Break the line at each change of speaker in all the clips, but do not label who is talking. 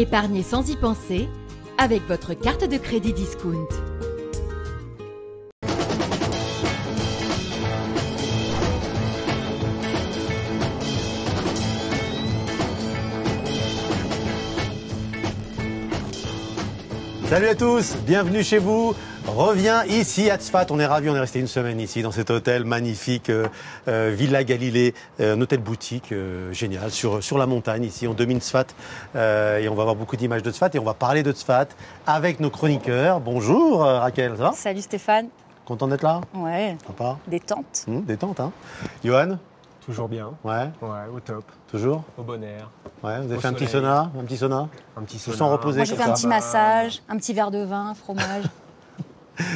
Épargnez sans y penser avec votre carte de crédit Discount.
Salut à tous, bienvenue chez vous. Revient ici à Tzfat, on est ravis, on est resté une semaine ici dans cet hôtel magnifique, Villa Galilée, un hôtel boutique génial sur la montagne ici en domine Tzfat, et on va avoir beaucoup d'images de Tzfat et on va parler de Tzfat avec nos chroniqueurs. Bonjour Raquel, ça va?
Salut Stéphane.
Content d'être là?
Ouais.
Sympa.
Détente.
Détente, hein. Johan?
Toujours bien.
Ouais.
Ouais, au top.
Toujours?
Au bon air.
Ouais, vous avez
Au
fait un petit
soleil.
sauna? Un petit sauna?
Un petit
Je
sauna.
me sens reposé
Moi j'ai
comme
fait un
ça.
petit massage, un petit verre de vin, fromage.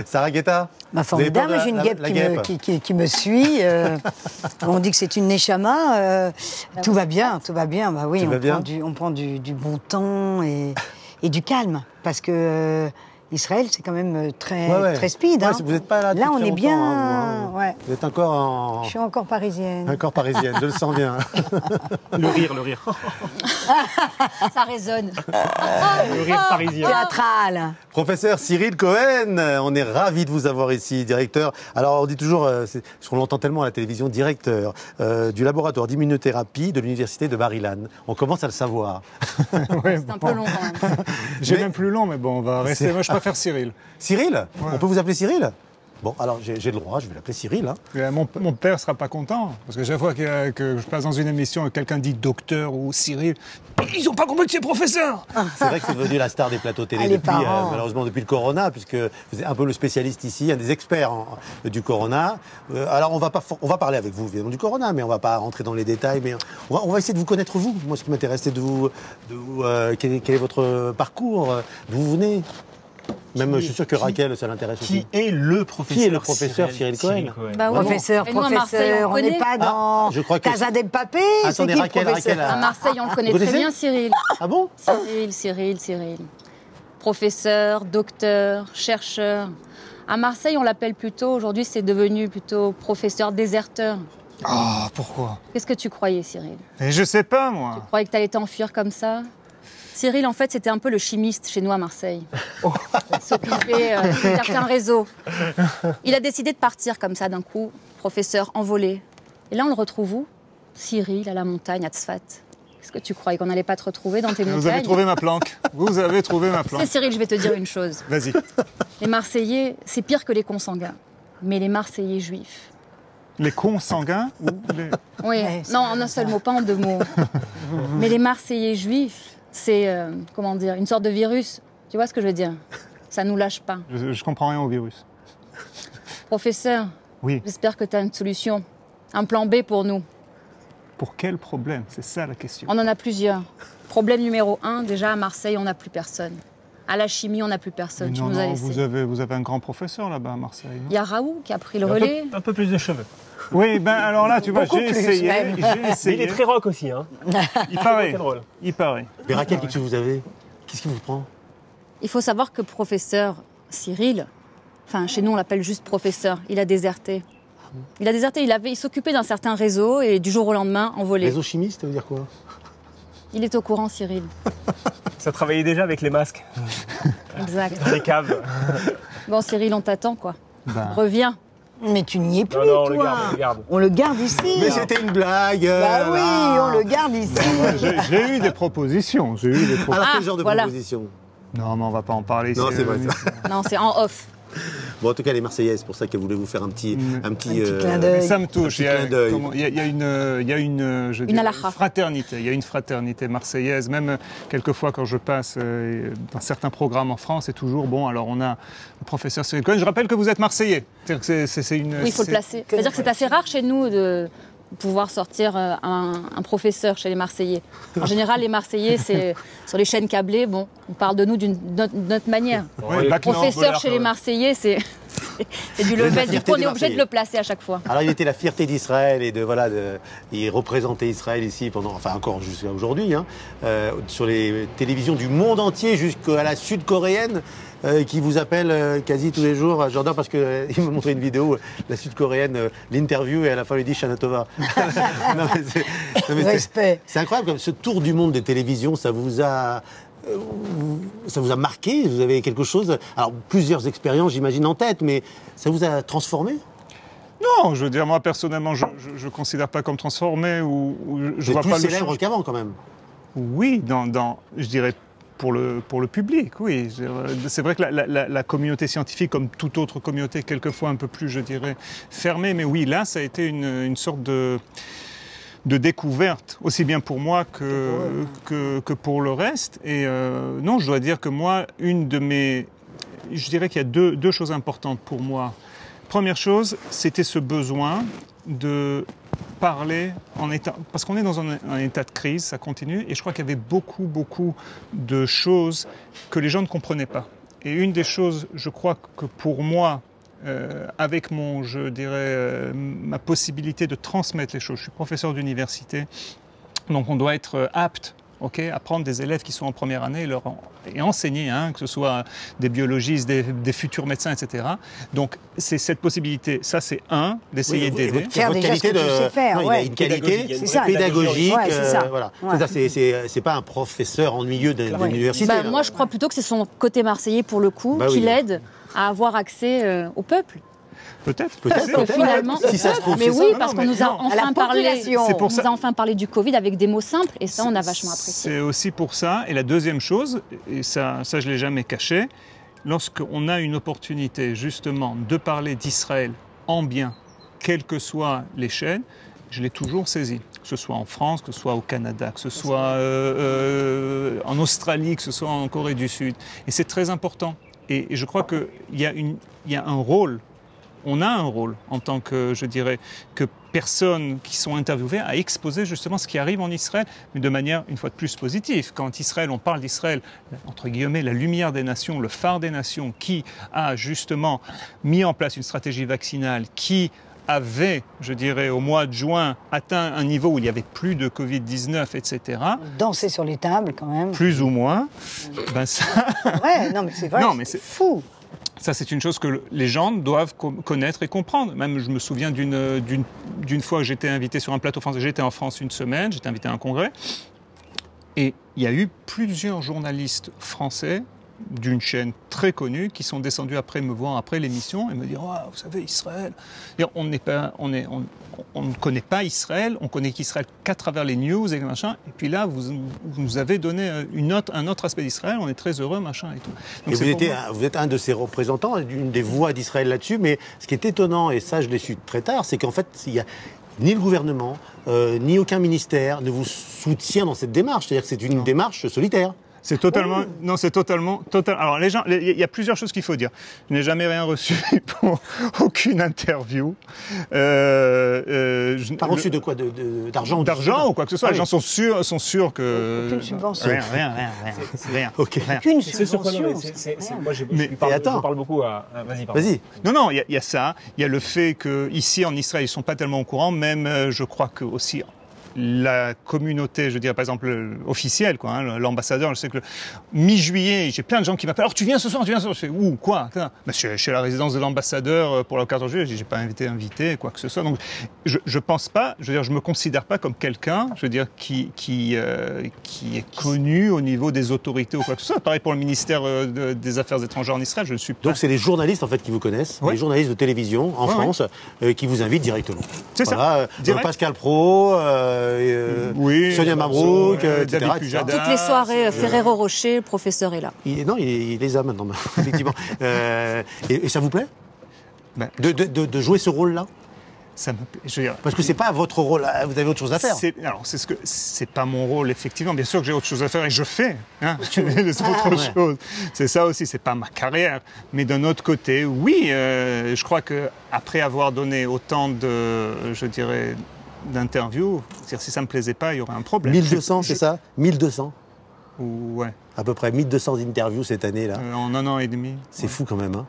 Sarah Guetta?
Formidable, j'ai une guêpe qui me suit. On dit que c'est une neshama. Tout va bien, tout va bien. Bah oui,
Tout va bien.
on prend du bon temps et du calme. Parce que Israël, c'est quand même très speed.
Ouais,
hein.
vous n'êtes pas là depuis
on
très
est
longtemps,
bien.
hein, vous, hein.
Ouais.
Vous êtes encore en...
Je suis encore parisienne.
Encore parisienne, je le sens bien.
Le rire.
Ça résonne.
Le rire parisien.
Théâtrale.
Professeur Cyril Cohen, on est ravis de vous avoir ici, directeur. Alors on dit toujours, parce qu'on l'entend tellement à la télévision, directeur du laboratoire d'immunothérapie de l'université de Bar-Ilan. On commence à le savoir.
Ouais,
C'est un peu long quand même.
J'ai
Mais-
même plus long, mais bon, on va rester. Moi, je préfère Cyril.
Cyril,
Ouais.
on peut vous appeler Cyril? Bon, alors j'ai le droit, je vais l'appeler Cyril. Hein.
Et mon père sera pas content. Parce que chaque fois que je passe dans une émission et quelqu'un dit docteur ou Cyril, ils ont pas compris que c'est professeur.
C'est vrai que c'est devenu la star des plateaux télé
Ah, les
depuis,
parents.
malheureusement depuis le Corona, puisque vous êtes un peu le spécialiste ici, un des experts du Corona. Alors on va parler avec vous évidemment du Corona, mais on va pas rentrer dans les détails. Mais on va essayer de vous connaître vous. Moi, ce qui m'intéresse, c'est quel est votre parcours, d'où vous venez. Même, je suis sûr que Raquel, ça l'intéresse aussi.
Qui est le professeur
Qui est le professeur Cyril Cohen?
Bah ouais.
Professeur,
Et nous, à Marseille,
professeur, on n'est
connaît.
pas dans
je crois que-
Casa del Papel. C'est
Attendez,
qui le
Raquel,
professeur
Raquel,
À Marseille, on le connaît
Vous
très
connaissez
bien, Cyril.
Ah bon?
Cyril. Professeur, docteur, chercheur. À Marseille, on l'appelle plutôt, aujourd'hui, c'est devenu plutôt professeur déserteur.
Ah, pourquoi?
Qu'est-ce que tu croyais, Cyril?
Et je sais pas,
Tu
moi.
croyais que t'allais t'enfuir comme ça? Cyril, en fait, c'était un peu le chimiste chez nous à Marseille. Il s'occupait de certains réseaux. Il a décidé de partir comme ça d'un coup, professeur envolé. Et là, on le retrouve où? Cyril, à la montagne, à Tzfat. Est-ce que tu croyais qu'on n'allait pas te retrouver dans tes
Vous
montagnes?
avez trouvé ma planque. Vous avez trouvé ma
Tu sais,
planque.
Cyril, je vais te dire une chose.
Vas-y.
Les Marseillais, c'est pire que les consanguins. Mais les Marseillais juifs.
Les consanguins ou les...
Oui,
Ouais, c'est
non, en un seul mot, pas en deux mots. Mais les Marseillais juifs, c'est, comment dire, une sorte de virus. Tu vois ce que je veux dire? Ça nous lâche pas.
Je comprends rien au virus.
Professeur,
Oui.
j'espère que tu as une solution. Un plan B pour nous.
Pour quel problème? C'est ça la question.
On en a plusieurs. Problème numéro 1, déjà à Marseille, on n'a plus personne. À la chimie, on n'a plus personne.
Mais
Tu
non,
nous as
non,
laissés.
vous avez un grand professeur là-bas à Marseille. non
Il y a Raoult qui a pris le relais.
Un peu plus de cheveux.
Oui, ben alors là, tu vois,
Beaucoup
j'ai
plus,
essayé.
même.
J'ai
Mais il
essayé.
est très rock aussi, hein.
Il paraît.
Rock'n'roll.
Il paraît.
Mais Raquel, qu'est-ce que vous avez? Qu'est-ce qui vous prend?
Il faut savoir que professeur Cyril, enfin chez nous on l'appelle juste professeur, il a déserté. Il s'occupait d'un certain réseau et du jour au lendemain, envolé.
Réseau chimiste, ça veut dire quoi?
Il est au courant, Cyril.
Ça travaillait déjà avec les masques,
Exact.
les caves.
Bon, Cyril, on t'attend, quoi.
Ben.
Reviens.
Mais tu n'y es plus,
Non, on le
toi.
garde, on le garde.
On le garde ici.
Mais c'était une blague.
Bah oui,
là.
on le garde ici.
J'ai eu des propositions.
Alors quel
Ah,
genre de
voilà.
proposition?
Non, mais on va pas en parler.
Non, c'est vrai,
Non, c'est en off.
Bon, en tout cas, les Marseillaises, c'est pour ça qu'elles voulaient vous faire un petit
clin d'œil.
Ça me touche.
Un petit clin d'œil.
Il y a une, je
Une
dirais,
halakha.
fraternité. Il y a une fraternité marseillaise. Même quelquefois, quand je passe dans certains programmes en France, c'est toujours bon. Alors, on a le professeur Cyril Cohen. Je rappelle que vous êtes Marseillais. C'est-à-dire que c'est une.
Oui, il faut le placer. C'est-à-dire que c'est assez rare chez nous de pouvoir sortir un professeur chez les Marseillais. En général, les Marseillais, c'est sur les chaînes câblées, bon, on parle de nous d'une autre manière.
Ouais, Baclan,
Professeur
Bollard,
chez les Marseillais, c'est du level. Du coup, on est obligé de le placer à chaque fois.
Alors, il était la fierté d'Israël et il représentait Israël ici encore jusqu'à aujourd'hui, hein, sur les télévisions du monde entier jusqu'à la sud-coréenne. Qui vous appelle quasi tous les jours, Jordan, parce qu'il m'a montré une vidéo, la sud-coréenne, l'interview, et à la fin, il dit Shana Tova. Non, mais
Respect.
c'est incroyable, comme ce tour du monde des télévisions, ça vous a ça vous a marqué? Vous avez quelque chose, alors plusieurs expériences j'imagine en tête, mais ça vous a transformé?
Non, je veux dire, moi personnellement, je ne considère pas comme transformé ou je vois
plus
pas le
célèbre qu'avant quand même.
Oui, je dirais pour le public, oui. C'est vrai que la communauté scientifique, comme toute autre communauté, quelquefois un peu plus, je dirais, fermée, mais oui, là, ça a été une sorte de découverte, aussi bien pour moi que pour le reste. Et non, je dois dire que moi, je dirais qu'il y a deux choses importantes pour moi. Première chose, c'était ce besoin de parler parce qu'on est dans un état de crise, ça continue, et je crois qu'il y avait beaucoup de choses que les gens ne comprenaient pas. Et une des choses, je crois que pour moi, avec ma possibilité de transmettre les choses, je suis professeur d'université, donc on doit être apte à prendre des élèves qui sont en première année et enseigner, que ce soit des biologistes, des futurs médecins, etc. Donc c'est cette possibilité, ça c'est d'essayer d'aider.
Faire déjà ce que tu sais faire.
Il y a une qualité pédagogique. Voilà. C'est pas un professeur ennuyeux d'université.
Moi je crois plutôt que c'est son côté marseillais pour le coup qui l'aide à avoir accès au peuple.
Peut-être.
Parce que finalement,
si ça se trouve,
mais oui, parce qu'on nous a enfin parlé du Covid avec des mots simples, et ça, on a vachement apprécié.
C'est aussi pour ça. Et la deuxième chose, et ça je l'ai jamais caché, lorsqu'on a une opportunité justement de parler d'Israël en bien, quelles que soient les chaînes, je l'ai toujours saisi. Que ce soit en France, que ce soit au Canada, que ce soit en Australie, que ce soit en Corée du Sud. Et c'est très important. Et je crois qu'il y a un rôle. On a un rôle en tant que, je dirais, que personnes qui sont interviewées à exposer justement ce qui arrive en Israël, mais de manière, une fois de plus, positive. Quand Israël, on parle d'Israël, entre guillemets, la lumière des nations, le phare des nations, qui a justement mis en place une stratégie vaccinale, qui avait, je dirais, au mois de juin, atteint un niveau où il n'y avait plus de Covid-19, etc.
Danser sur les tables, quand même.
Plus ou moins. Ben ça...
Ouais, non, mais c'est vrai, c'est fou.
Ça, c'est une chose que les gens doivent connaître et comprendre. Même, je me souviens d'une fois que j'étais invité sur un plateau français. J'étais en France une semaine, j'étais invité à un congrès. Et il y a eu plusieurs journalistes français d'une chaîne très connue qui sont descendus après me voir après l'émission et me dire oh, vous savez Israël, on ne connaît pas Israël, on connaît qu'Israël qu'à travers les news et machin, et puis là vous nous avez donné un autre aspect d'Israël, on est très heureux machin et tout. Donc,
et vous êtes un de ces représentants, une des voix d'Israël là-dessus, mais ce qui est étonnant, et ça je l'ai su très tard, c'est qu'en fait il y a ni le gouvernement, ni aucun ministère ne vous soutient dans cette démarche, c'est-à-dire que c'est une démarche solitaire.
C'est totalement, non, c'est totalement. Alors les gens, il y a plusieurs choses qu'il faut dire. Je n'ai jamais rien reçu pour aucune interview.
Pas reçu de quoi, d'argent
ou quoi que ce soit. Les gens sont sûrs que.
Aucune subvention.
Rien.
Ok.
Aucune subvention.
Moi, je parle beaucoup à.
Vas-y.
Non, il y a ça. Il y a le fait que ici en Israël, ils sont pas tellement au courant. Même, je crois que aussi. La communauté, je dirais par exemple officielle, l'ambassadeur, je sais que mi-juillet, j'ai plein de gens qui m'appellent. Alors tu viens ce soir, je fais où, quoi chez la résidence de l'ambassadeur pour le 14 juillet, j'ai pas invité quoi que ce soit. Donc je pense pas, je veux dire, je me considère pas comme quelqu'un, je veux dire qui est connu au niveau des autorités ou quoi que ce soit. Pareil pour le ministère des Affaires étrangères en Israël, je ne suis pas.
Donc c'est les journalistes en fait qui vous connaissent, les journalistes de télévision en France qui vous invitent directement.
C'est ça.
Pascal Pro. Sonia Mabrouk, etc.
Toutes les soirées, Ferrero Rocher, le professeur est là.
Il les a maintenant, effectivement. Et ça vous plaît de jouer ce rôle-là?
Ça me plaît. Je veux dire,
parce que c'est pas votre rôle, vous avez autre chose à faire.
C'est pas mon rôle, effectivement. Bien sûr que j'ai autre chose à faire et je fais les autres choses. C'est ça aussi, c'est pas ma carrière. Mais d'un autre côté, oui, je crois que après avoir donné autant d'interviews, si ça me plaisait pas, il y aurait un problème.
1200, c'est ça 1200
Ouais.
À peu près 1200 interviews cette année-là.
En un an et demi.
C'est fou quand même. Hein.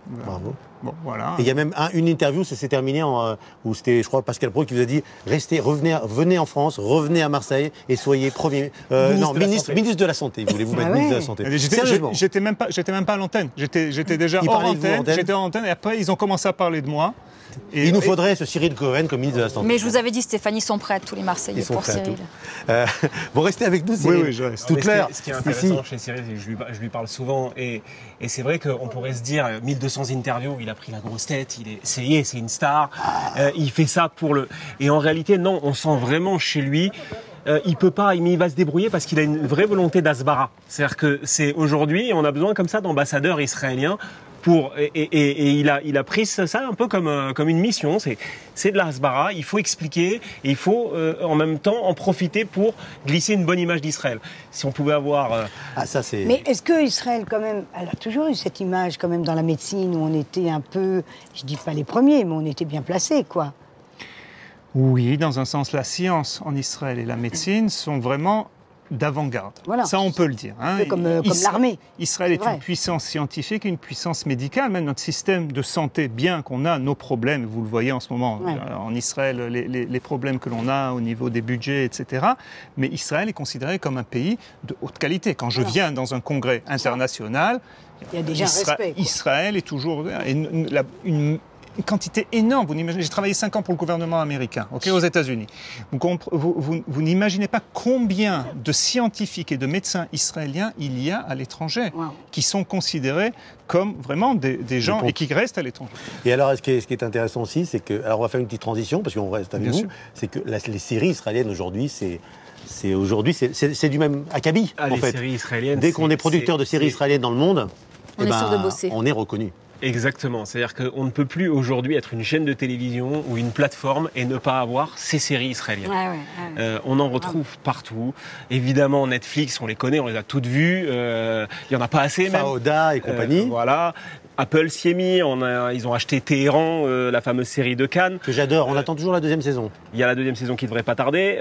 Bravo.
Bon, voilà.
Et il y a même une interview, ça s'est terminé où c'était, je crois, Pascal Pro qui vous a dit venez en France, revenez à Marseille et soyez premier. Ministre de la Santé. Il voulait vous mettre ministre de la Santé. Sérieusement.
J'étais même pas à l'antenne. J'étais déjà hors antenne. J'étais hors antenne et après ils ont commencé à parler de moi.
Il nous faudrait ce Cyril Cohen comme ministre de la Santé.
Mais je vous avais dit, Stéphanie, ils sont prêts, tous les Marseillais, pour Cyril.
Vous restez avec nous,
Oui,
Cyril.
je reste.
Toute l'air.
Ce qui est intéressant chez Cyril, je lui parle souvent, et c'est vrai qu'on pourrait se dire 1200 interviews, il a pris la grosse tête, c'est une star, il fait ça pour le... Et en réalité, non, on sent vraiment chez lui... il peut pas, mais il va se débrouiller parce qu'il a une vraie volonté d'asbara. C'est-à-dire que c'est aujourd'hui, on a besoin comme ça d'ambassadeurs israéliens et il a pris ça un peu comme une mission. C'est de l'asbara. Il faut expliquer et il faut en même temps en profiter pour glisser une bonne image d'Israël. Si on pouvait avoir.
Mais est-ce que Israël quand même, elle a toujours eu cette image quand même dans la médecine où on était un peu, je dis pas les premiers, mais on était bien placés, quoi.
Oui, dans un sens, la science en Israël et la médecine sont vraiment d'avant-garde.
Voilà.
Ça, on peut le dire.
Un peu comme l'armée.
Israël est une puissance scientifique, une puissance médicale. Même notre système de santé, bien qu'on a nos problèmes, vous le voyez en ce moment en Israël, les problèmes que l'on a au niveau des budgets, etc. Mais Israël est considéré comme un pays de haute qualité. Quand je viens dans un congrès international,
il y a déjà un respect.
Israël est toujours une quantité énorme. Vous n'imaginez, j'ai travaillé 5 ans pour le gouvernement américain, aux États-Unis. Vous n'imaginez pas combien de scientifiques et de médecins israéliens il y a à l'étranger, qui sont considérés comme vraiment des gens et qui restent à l'étranger.
Et alors, ce qui est intéressant aussi, c'est que, alors on va faire une petite transition parce qu'on reste avec vous, c'est que les séries israéliennes aujourd'hui, c'est du même acabit, en fait.
Séries israéliennes,
dès qu'on est producteur de séries israéliennes dans le monde,
on est sûr de bosser.
On est reconnu.
Exactement, c'est-à-dire qu'on ne peut plus aujourd'hui être une chaîne de télévision ou une plateforme et ne pas avoir ces séries israéliennes. On en retrouve partout. Évidemment, Netflix, on les connaît, on les a toutes vues. Il n'y en a pas assez même.
Fauda et compagnie.
Voilà. Apple s'y est mis, ils ont acheté Téhéran, la fameuse série de Cannes.
Que j'adore, on attend toujours la 2e saison.
Il y a la 2e saison qui devrait pas tarder.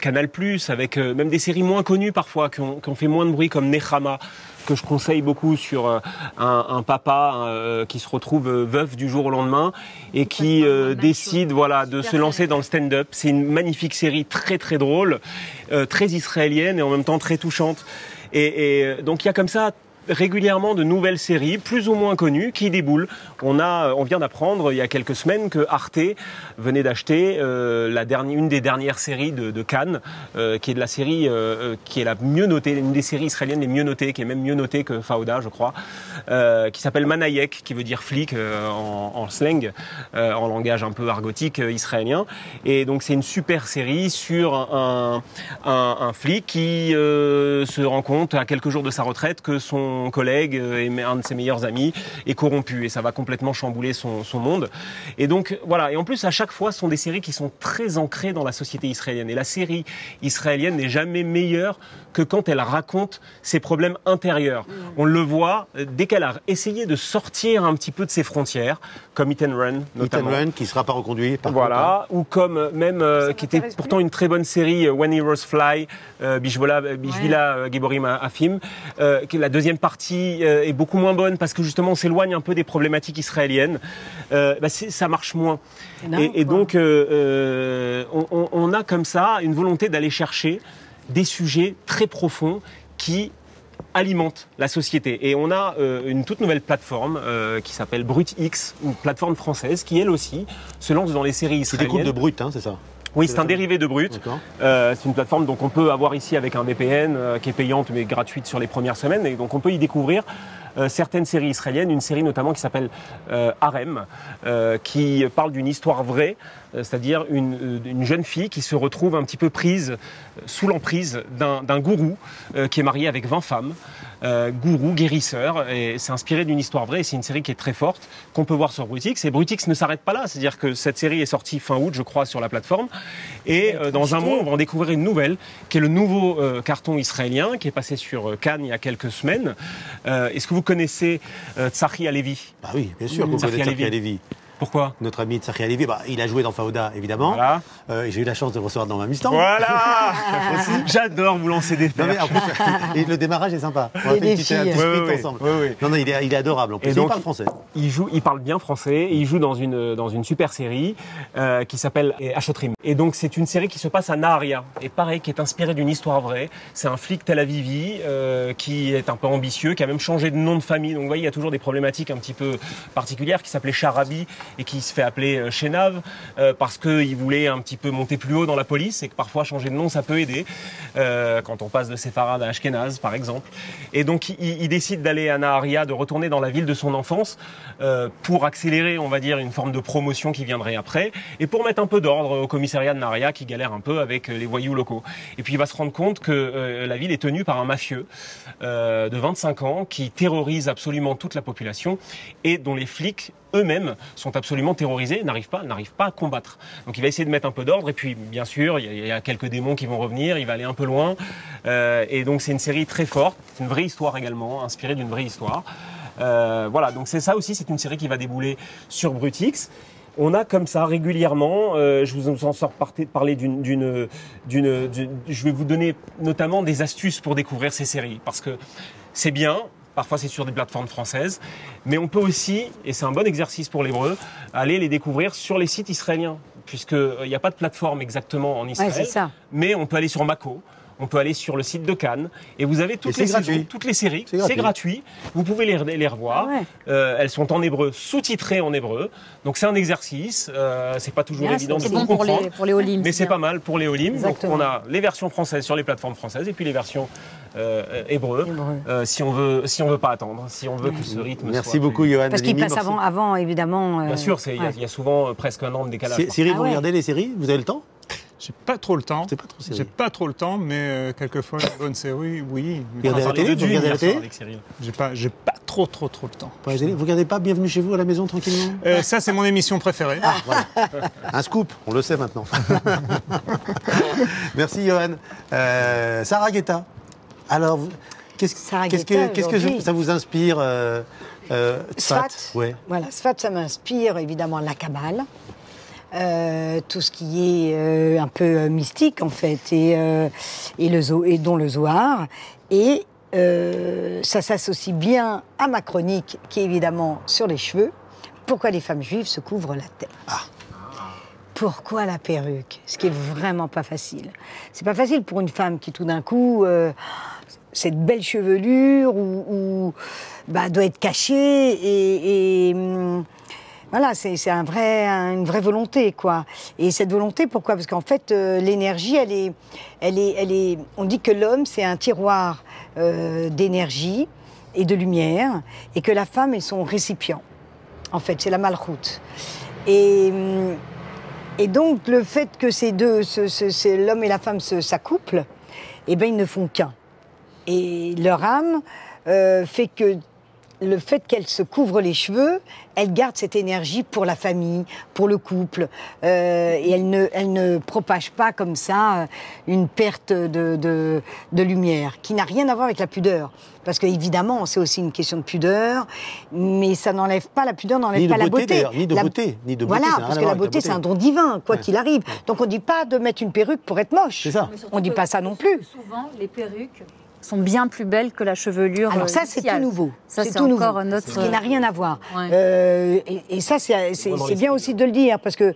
Canal+, avec même des séries moins connues parfois, qui ont fait moins de bruit, comme Nechama, que je conseille beaucoup sur un papa qui se retrouve veuf du jour au lendemain et qui décide de se lancer dans le stand-up. C'est une magnifique série très très drôle, très israélienne et en même temps très touchante. Et donc il y a comme ça régulièrement de nouvelles séries, plus ou moins connues, qui déboulent. On vient d'apprendre il y a quelques semaines que Arte venait d'acheter une des dernières séries de Cannes, qui est de la série qui est la mieux notée, une des séries israéliennes les mieux notées, qui est même mieux notée que Fauda, je crois, qui s'appelle Manayek, qui veut dire flic en slang, en langage un peu argotique israélien. Et donc c'est une super série sur un flic qui se rend compte à quelques jours de sa retraite que son collègue et un de ses meilleurs amis est corrompu et ça va complètement chambouler son monde. Et donc voilà, et en plus à chaque fois ce sont des séries qui sont très ancrées dans la société israélienne et la série israélienne n'est jamais meilleure que quand elle raconte ses problèmes intérieurs. On le voit dès qu'elle a essayé de sortir un petit peu de ses frontières, comme Hit and Run notamment.
Hit and Run qui ne sera pas reconduit par
contre, ou comme même qui était pourtant une très bonne série When Heroes Fly, Bishvila Giborim Afim, que la deuxième partie est beaucoup moins bonne parce que justement on s'éloigne un peu des problématiques israéliennes. Ça marche moins. Et donc on a comme ça une volonté d'aller chercher des sujets très profonds qui alimentent la société. Et on a une toute nouvelle plateforme qui s'appelle BrutX, une plateforme française qui elle aussi se lance dans les séries israéliennes.
C'est des coupes de Brut, c'est ça ?
Oui, c'est un dérivé de Brut. C'est une plateforme donc on peut avoir ici avec un VPN qui est payante mais gratuite sur les premières semaines. Et donc on peut y découvrir certaines séries israéliennes, une série notamment qui s'appelle Harem, qui parle d'une histoire vraie, c'est-à-dire une jeune fille qui se retrouve un petit peu prise sous l'emprise d'un gourou qui est marié avec 20 femmes. Gourou, guérisseur, et c'est inspiré d'une histoire vraie, et c'est une série qui est très forte, qu'on peut voir sur BrutX, et BrutX ne s'arrête pas là, c'est-à-dire que cette série est sortie fin août, je crois, sur la plateforme, et dans un mois, on va en découvrir une nouvelle, qui est le nouveau carton israélien, qui est passé sur Cannes il y a quelques semaines. Est-ce que vous connaissez Tsachi Halevi ?
Bah oui, bien sûr, vous connaissez Tsachi Halevi.
Pourquoi ?
Notre ami Tsachi Halevi, il a joué dans Fauda, évidemment.
Voilà.
J'ai eu la chance de le recevoir dans ma Mustang.
Voilà. J'adore vous lancer des perches.
En plus, et le démarrage est sympa. On a fait une petite sprint ensemble. Non, il est adorable. En plus, il parle français.
Il parle bien français. Et il joue dans une super série qui s'appelle Ashotrim. Et donc, c'est une série qui se passe à Naharia. Et pareil, qui est inspirée d'une histoire vraie. C'est un flic Tel Avivi qui est un peu ambitieux, qui a même changé de nom de famille. Donc, vous voyez, il y a toujours des problématiques un petit peu particulières, qui s'appelait Sharabi et qui se fait appeler Chénave parce qu'il voulait un petit peu monter plus haut dans la police et que parfois changer de nom ça peut aider quand on passe de séfarade à ashkénaze par exemple. Et donc il décide d'aller à Naharia, de retourner dans la ville de son enfance pour accélérer, on va dire, une forme de promotion qui viendrait après et pour mettre un peu d'ordre au commissariat de Naharia qui galère un peu avec les voyous locaux. Et puis il va se rendre compte que la ville est tenue par un mafieux de 25 ans qui terrorise absolument toute la population et dont les flics eux-mêmes sont absolument terrorisés, n'arrivent pas à combattre. Donc il va essayer de mettre un peu d'ordre et puis bien sûr il y a quelques démons qui vont revenir, il va aller un peu loin et donc c'est une série très forte, une vraie histoire également, inspirée d'une vraie histoire. Voilà, donc c'est ça aussi, c'est une série qui va débouler sur Brutix. On a comme ça régulièrement, je vous en sors parler je vais vous donner notamment des astuces pour découvrir ces séries parce que c'est bien. Parfois, c'est sur des plateformes françaises. Mais on peut aussi, et c'est un bon exercice pour l'hébreu, aller les découvrir sur les sites israéliens. Puisqu'il n'y a pas de plateforme exactement en Israël.
Ouais, c'est ça.
Mais on peut aller sur Mako. On peut aller sur le site de Cannes et vous avez toutes les séries. C'est gratuit. Vous pouvez les revoir. Ah ouais. Elles sont en hébreu, sous-titrées en hébreu. Donc c'est un exercice. C'est pas toujours évident de tout comprendre.
Pour les Olim.
Mais c'est pas mal pour les Olim. Donc on a les versions françaises sur les plateformes françaises et puis les versions hébreux. Si on veut pas attendre, si on veut que ce rythme.
Merci beaucoup, Johan.
Parce qu'il passe avant évidemment.
Bien sûr, il y a souvent presque un an de décalage.
Cyril, vous regardez les séries? Vous avez le temps?
J'ai pas trop le temps.
C'est pas trop série.
J'ai pas trop le temps, mais quelquefois une bonne série, oui.
Vous regardez la télé? Vous regardez la télé?
J'ai pas trop le temps.
Vous regardez pas Bienvenue chez vous à la maison tranquillement?
Ça, c'est mon émission préférée.
Ah, voilà. Un scoop, on le sait maintenant. Merci, Johan. Sarah Guetta. Alors, qu'est-ce que ça vous inspire
Sfat.
Ouais.
Voilà, Sfat, ça m'inspire évidemment la Kabbale. Tout ce qui est un peu mystique en fait et dont le Zohar et ça s'associe bien à ma chronique qui est évidemment sur les cheveux. Pourquoi les femmes juives se couvrent la tête? Pourquoi la perruque? Ce qui est vraiment pas facile. C'est pas facile pour une femme qui tout d'un coup cette belle chevelure doit être cachée et voilà, c'est une vraie volonté, quoi. Et cette volonté, pourquoi? Parce qu'en fait, l'énergie, elle est. On dit que l'homme, c'est un tiroir d'énergie et de lumière, et que la femme est son récipient. En fait, c'est la malchoute. Et donc, le fait que ces deux, l'homme et la femme s'accouplent, eh ben, ils ne font qu'un. Et leur âme fait que le fait qu'elle se couvre les cheveux, elle garde cette énergie pour la famille, pour le couple, et elle ne propage pas comme ça une perte de lumière, qui n'a rien à voir avec la pudeur. Parce que évidemment, c'est aussi une question de pudeur, mais ça n'enlève pas, la pudeur n'enlève pas la beauté.
Ni de beauté.
Voilà, parce que la beauté, c'est un don divin, quoi qu'il arrive. Donc on ne dit pas de mettre une perruque pour être moche.
C'est ça.
On ne dit pas ça non plus.
Souvent, les perruques sont bien plus belles que la chevelure.
Alors ça, c'est tout nouveau.
Ça, c'est
tout nouveau.
encore notre...
Ce qui n'a rien à voir.
Ouais.
Et ça, c'est bien aussi de le dire, parce que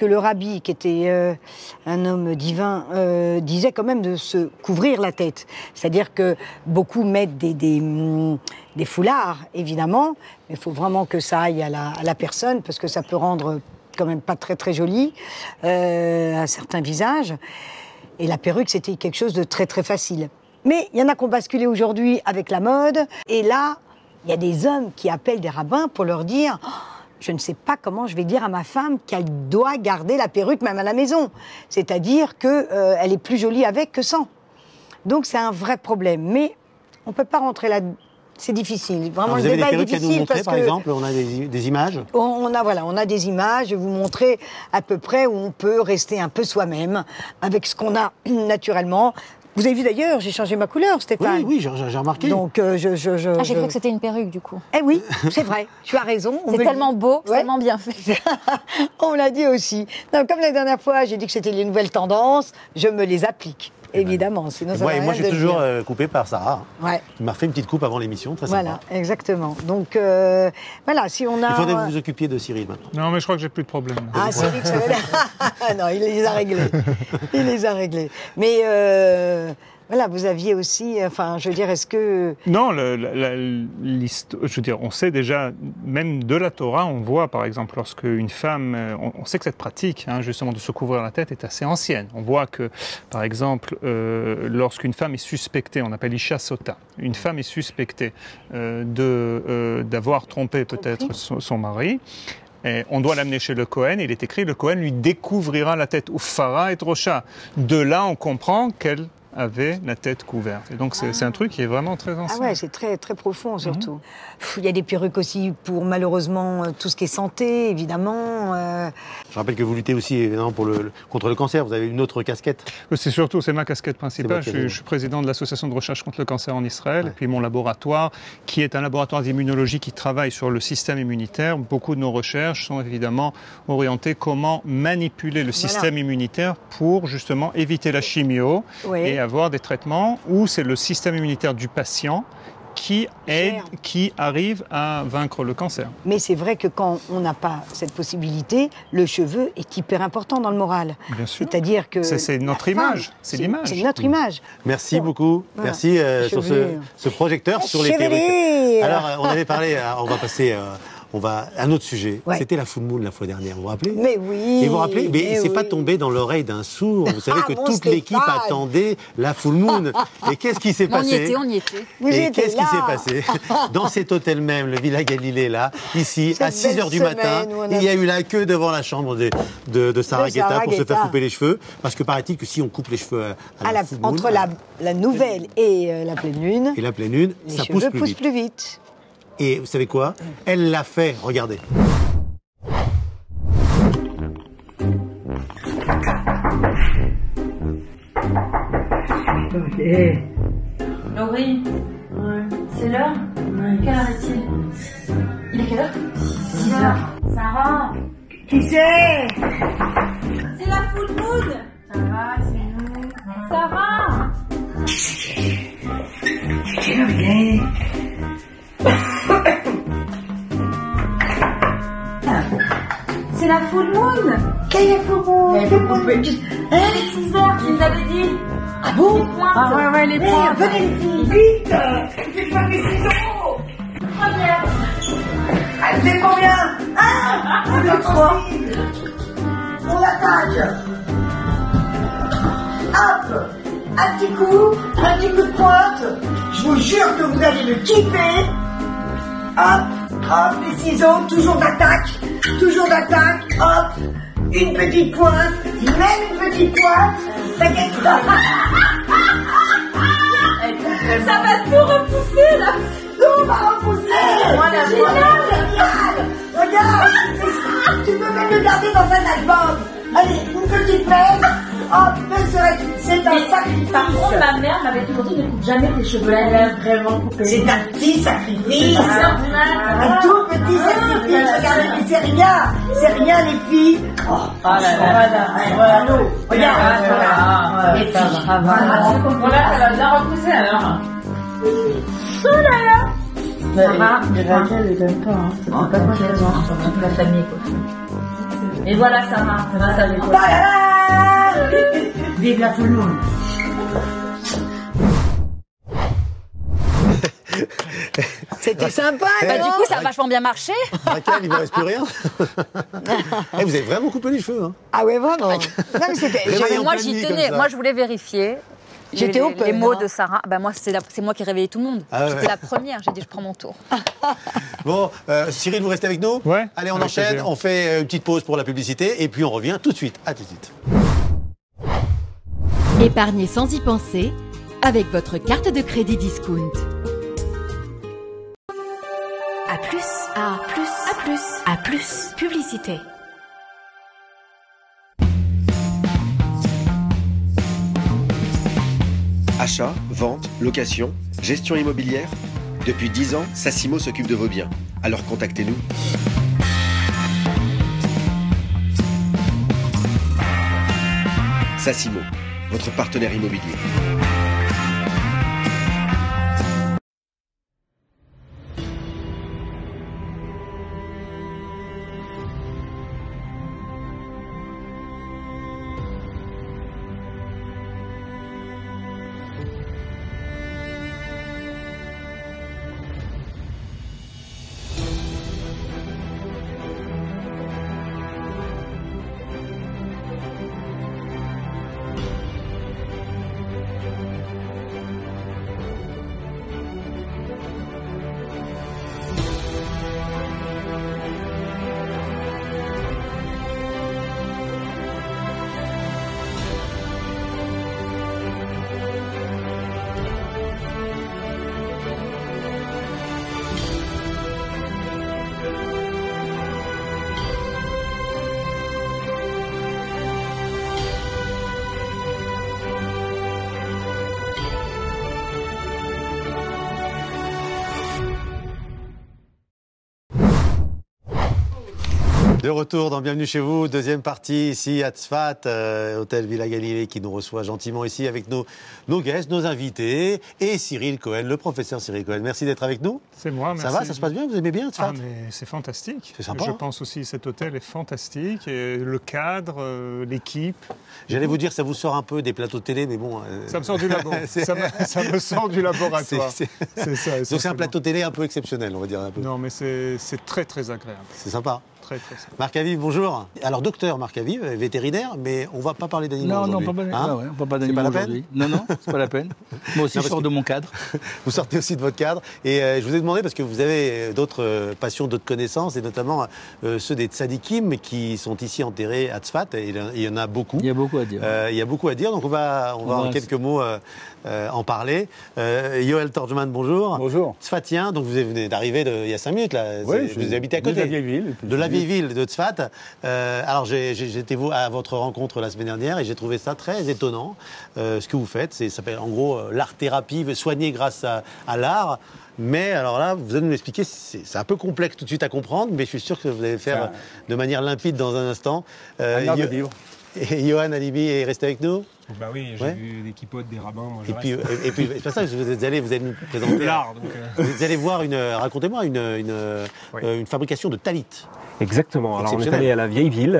le rabbi, qui était un homme divin, disait quand même de se couvrir la tête. C'est-à-dire que beaucoup mettent des foulards, évidemment, mais il faut vraiment que ça aille à la personne, parce que ça peut rendre quand même pas très très joli un certain visage. Et la perruque, c'était quelque chose de très très facile. Mais il y en a qui ont basculé aujourd'hui avec la mode. Et là, il y a des hommes qui appellent des rabbins pour leur dire oh, « Je ne sais pas comment je vais dire à ma femme qu'elle doit garder la perruque même à la maison. » C'est-à-dire qu'elle est plus jolie avec que sans. Donc c'est un vrai problème. Mais on ne peut pas rentrer là. C'est difficile. Vraiment,
alors,
le débat est difficile.
Vous avez des perruques à nous montrer, par exemple? On a des images?
On a des images. Je vais vous montrer à peu près où on peut rester un peu soi-même avec ce qu'on a naturellement. Vous avez vu d'ailleurs, j'ai changé ma couleur, Stéphane.
Oui, j'ai remarqué.
Donc,
j'ai cru que c'était une perruque, du coup.
Eh oui, c'est vrai, tu as raison.
C'est tellement beau, c'est tellement bien fait.
On l'a dit aussi. Non, comme la dernière fois, j'ai dit que c'était les nouvelles tendances, je me les applique. Évidemment, sinon ça
moi, je suis toujours coupé par Sarah.
Ouais.
Il m'a fait une petite coupe avant l'émission, très sympa.
Voilà, exactement. Donc, voilà, si on a...
Il faudrait que vous vous occupiez de Cyril maintenant.
Non, mais je crois que j'ai plus de problème.
Ah, Cyril, ça va... Non, il les a réglés. Il les a réglés. Mais Voilà, vous aviez aussi, enfin, je veux dire, est-ce que...
Non, je veux dire, on sait déjà, même de la Torah, on voit par exemple lorsque une femme, on sait que cette pratique, justement, de se couvrir la tête est assez ancienne. On voit que, par exemple, lorsqu'une femme est suspectée, on appelle Isha Sota, une femme est suspectée d'avoir trompé peut-être son mari. Et on doit l'amener chez le Kohen, il est écrit, le Kohen lui découvrira la tête, Ufara et Rocha. De là, on comprend qu'elle avait la tête couverte. Et donc c'est un truc qui est vraiment très ancien.
Ah ouais, c'est très, très profond surtout. Il y a des perruques aussi pour malheureusement tout ce qui est santé, évidemment.
Je rappelle que vous luttez aussi évidemment contre le cancer. Vous avez une autre casquette.
C'est ma casquette principale. Je suis président de l'association de recherche contre le cancer en Israël. Ouais. Et puis mon laboratoire, qui est un laboratoire d'immunologie qui travaille sur le système immunitaire. Beaucoup de nos recherches sont évidemment orientées comment manipuler le système immunitaire pour justement éviter la chimio et avoir des traitements où c'est le système immunitaire du patient qui arrive à vaincre le cancer.
Mais c'est vrai que quand on n'a pas cette possibilité, le cheveu est hyper important dans le moral.
Bien sûr.
C'est-à-dire que...
C'est notre image. C'est l'image.
C'est notre image.
Merci beaucoup. Voilà. Merci sur ce projecteur sur les perruques. Alors, on avait parlé, on va passer... un autre sujet. Ouais. C'était la full moon la fois dernière, vous vous rappelez?
Mais oui.
Et vous vous rappelez? Mais c'est pas tombé dans l'oreille d'un sourd. Vous savez que toute l'équipe attendait la full moon. Et qu'est-ce qui s'est passé?
On y était.
Et qu'est-ce qui s'est passé? Dans cet hôtel même, le Villa Galilée, là, ici, à 6h du matin, il y a eu la queue devant la chambre de Sarah Guetta pour se faire couper les cheveux. Parce que paraît-il que si on coupe les cheveux à la full moon,
entre la nouvelle et la pleine lune,
ça pousse plus vite. Et vous savez quoi? Elle l'a fait, regardez.
Laurie, c'est l'heure? Quelle heure est-il? Il est quelle heure? 6h. Sarah,
qui c'est?
C'est la full moon. Sarah, c'est nous. Sarah,
quelle heure il est?
c'est la full moon.
Quelle est la full moon?
Les 6h, je les avais dit.
Ah bon?
Ouais, les points.
Venez les filles, vite. Faites pas mes ciseaux.
Première.
Elle fait combien? Un, deux, trois. On attaque. Hop. Un petit coup de pointe. Je vous jure que vous allez le kiffer. Hop, les ciseaux, toujours d'attaque, hop, une petite pointe, même une petite pointe, t'inquiète pas.
Ça va tout repousser, là.
Tout va repousser.
Voilà,
génial. Regarde, tu peux même le garder dans un album. Allez, une petite mèche. Oh, c'est un sacrifice.
Par contre, ma mère m'avait toujours dit ne coupe jamais tes cheveux. Elle a vraiment coupé.
C'est un petit sacrifice. Un tout petit sacrifice. Regardez, mais c'est rien les filles. Oh là là. Regarde.
Voilà, ça va bien repousser alors.
Oh là là.
Sarah, elle les aime pas. C'est pas quoi qu'elles ont. Toute la famille, quoi. Et voilà, Sarah. Ça va quoi.
Vive la full moon. C'était sympa,
du coup, ça a vachement bien marché.
Raquel, il ne vous reste plus rien. Vous avez vraiment coupé les cheveux. Hein.
Ah ouais, vraiment. Non, mais
moi, j'y tenais. Moi, je voulais vérifier.
J'étais open.
Les mots de Sarah. Ben moi, c'est moi qui ai réveillé tout le monde. J'étais la première. J'ai dit, je prends mon tour.
Bon, Cyril, vous restez avec nous?
Ouais.
Allez, on enchaîne. On fait une petite pause pour la publicité et puis on revient tout de suite. À tout de suite.
Épargnez sans y penser avec votre carte de crédit Discount.
A plus, A plus, A plus, A plus, publicité.
Achat, vente, location, gestion immobilière. Depuis 10 ans, Sassimo s'occupe de vos biens. Alors contactez-nous. Sassimo, votre partenaire immobilier.
De retour dans Bienvenue chez vous, deuxième partie ici à Tzfat, hôtel Villa Galilée qui nous reçoit gentiment ici avec nos guests, nos invités et Cyril Cohen, le professeur Cyril Cohen. Merci d'être avec nous.
C'est moi, merci.
Ça va, ça se passe bien, vous aimez bien Tzfat?
Ah mais c'est fantastique.
C'est sympa.
Je pense aussi que cet hôtel est fantastique, et le cadre, l'équipe.
J'allais vous dire, ça vous sort un peu des plateaux de télé, mais bon...
Ça me sort du labo, ça me sort du laboratoire. C'est ça.
Donc c'est un plateau télé un peu exceptionnel, on va dire un peu.
Non mais c'est très très agréable.
C'est sympa.
Très, très sympa.
Marc Aviv, bonjour. Alors, docteur Marc Aviv, vétérinaire, mais on ne va pas parler d'animaux aujourd'hui.
Non, on ne va pas d'animaux aujourd'hui. Non, c'est pas la peine. Moi aussi, je sors de mon cadre.
Vous sortez aussi de votre cadre. Et je vous ai demandé, parce que vous avez d'autres passions, d'autres connaissances, et notamment ceux des tzadikim qui sont ici enterrés à Tzfat. Et il y en a beaucoup.
Il y a beaucoup à dire.
Il y a beaucoup à dire, donc on va en quelques mots en parler. Yoel Torjman, bonjour.
Bonjour.
Tzfatien, donc vous venez d'arriver il y a 5 minutes, là.
Oui,
vous habitez à côté.
De la vieille ville.
De la vieille ville de Tzfat. Alors j'étais à votre rencontre la semaine dernière et j'ai trouvé ça très étonnant. Ce que vous faites, ça s'appelle en gros l'art-thérapie, soigner grâce à l'art. Mais alors là, vous allez nous l'expliquer, c'est un peu complexe tout de suite à comprendre, mais je suis sûr que vous allez le faire de manière limpide dans un instant.
Un art de vivre.
Et Johan Alibi est resté avec nous?
Bah oui, j'ai vu des quipotes, des rabbins, moi je
et puis c'est pas ça, vous allez nous présenter
l'art.
Vous allez voir racontez-moi une fabrication de talit.
Exactement. Alors on est allé à la vieille ville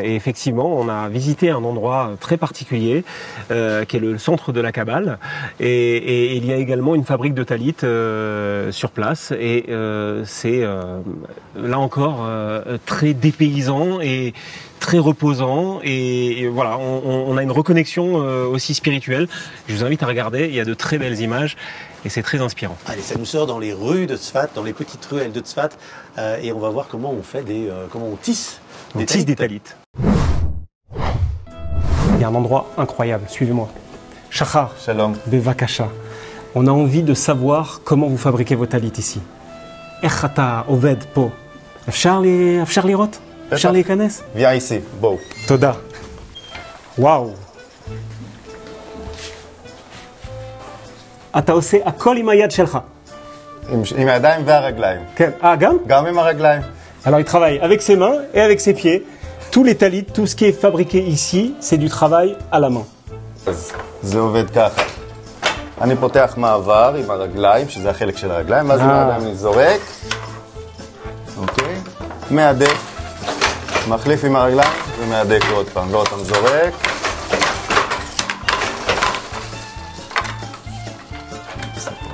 et effectivement on a visité un endroit très particulier qui est le centre de la Kabbale et il y a également une fabrique de talit sur place et c'est là encore très dépaysant et très reposant et voilà, on a une reconnexion aussi spirituelle. Je vous invite à regarder, il y a de très belles images et c'est très inspirant.
Allez, ça nous sort dans les rues de Tzfat, dans les petites ruelles de Tzfat et on va voir comment on fait comment on tisse
des talit. Il y a un endroit incroyable, suivez-moi. Shachar,
Shalom.
Bevakasha. On a envie de savoir comment vous fabriquez vos talit ici. Echata oved po. Afshar lirot? Afshar leikanes?
Viens ici, beau.
Toda. Waouh. אתה עושה הכל עם היד שלך.
עם הידיים והרגליים.
כן. גם?
גם עם הרגליים.
Alors il travaille avec ses mains et avec ses pieds. Tous les talits, tout ce qui est fabriqué ici, c'est du travail à la main.
זה עובד ככה. אני פותח מעבר עם הרגליים, שזה החלק של הרגליים, ואז עם הידיים אני זורק. אוקיי? מהדק. מחליף עם הרגליים ומהדק עוד פעם. ועוד פעם זורק.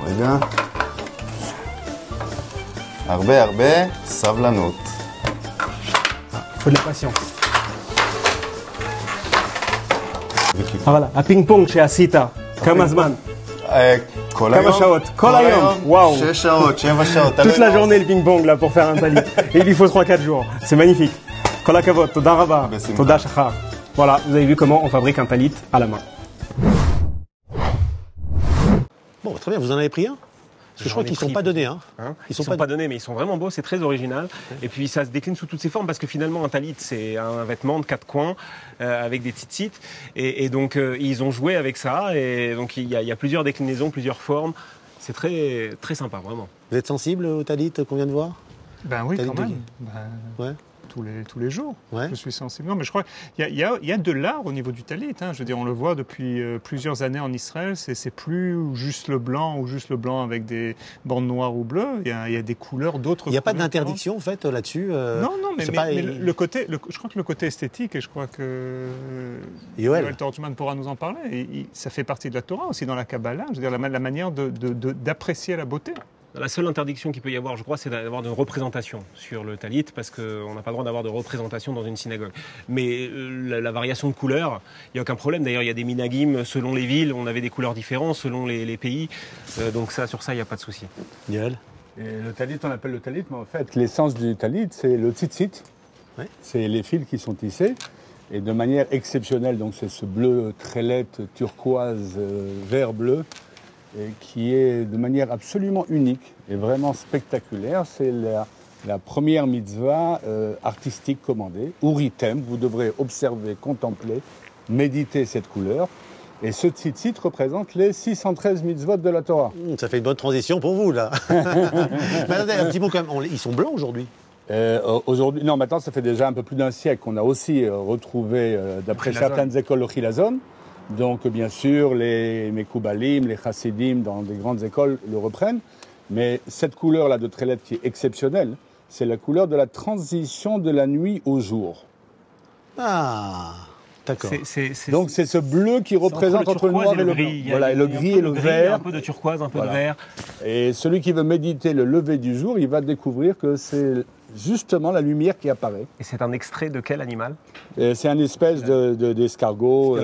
רגע. הרבה סבלנות.
Faut de la patience. voilà, הפינג-פונג שעשית, כמה זמן?
כל היום.
כמה שעות? כל היום. וואו.
6 שעות, 7 שעות.
Toute la journée le ping-pong là pour faire un talit. Et il lui faut 3-4 jours. C'est magnifique. כל הכבוד, תודה רבה. תודה שחר. Voilà, vous avez vu comment on fabrique un talit à la main.
Bon, très bien, vous en avez pris un? Parce que je crois qu'ils ne sont pas donnés.
Ils sont pas donnés, mais ils sont vraiment beaux, c'est très original. Et puis ça se décline sous toutes ses formes, parce que finalement un talit, c'est un vêtement de 4 coins avec des tzitzit. Et donc ils ont joué avec ça, et donc il y a plusieurs déclinaisons, plusieurs formes. C'est très, très sympa, vraiment.
Vous êtes sensible au talit qu'on vient de voir?
Ben oui, quand même.
Ouais.
Tous les jours, je suis sensible. Non, mais je crois qu'il y a de l'art au niveau du talit. Je veux dire, on le voit depuis plusieurs années en Israël. C'est plus juste le blanc ou juste le blanc avec des bandes noires ou bleues. Il y a des couleurs, d'autres.
Il n'y a pas d'interdiction en fait là-dessus.
Non, mais le côté, je crois que le côté esthétique, et je crois que Yoel Torjman pourra nous en parler. Ça fait partie de la Torah aussi dans la Kabbalah. Je veux dire, la manière d'apprécier la beauté.
La seule interdiction qu'il peut y avoir, je crois, c'est d'avoir de représentation sur le talit, parce qu'on n'a pas le droit d'avoir de représentation dans une synagogue. Mais la variation de couleurs, il n'y a aucun problème. D'ailleurs, il y a des minagim, selon les villes, on avait des couleurs différentes, selon les pays. Donc sur ça, il n'y a pas de souci.
Yoel.
Le talit, on appelle le talit, mais en fait, l'essence du talit, c'est le tzitzit. Ouais. C'est les fils qui sont tissés. Et de manière exceptionnelle, donc c'est ce bleu trélette turquoise, vert-bleu, et qui est de manière absolument unique et vraiment spectaculaire. C'est la première mitzvah artistique commandée. Uritem, vous devrez observer, contempler, méditer cette couleur. Et ce tzitzit représente les 613 mitzvot de la Torah.
Ça fait une bonne transition pour vous, là. Mais attendez, un petit mot quand même. Ils sont blancs aujourd'hui.
Aujourd'hui, non, maintenant, ça fait déjà un peu plus d'un siècle qu'on a aussi retrouvé, d'après certaines écoles, le chilazon. Donc, bien sûr, les Mekoubalim, les Chassidim, dans des grandes écoles, le reprennent. Mais cette couleur-là de Trélet qui est exceptionnelle, c'est la couleur de la transition de la nuit au jour.
Ah, d'accord.
Donc, c'est ce bleu qui représente entre le noir et le gris. Voilà, et le gris et le vert.
Un peu de turquoise, un peu de vert.
Et celui qui veut méditer le lever du jour, il va découvrir que c'est justement la lumière qui apparaît.
Et c'est un extrait de quel animal?
C'est une espèce d'escargot.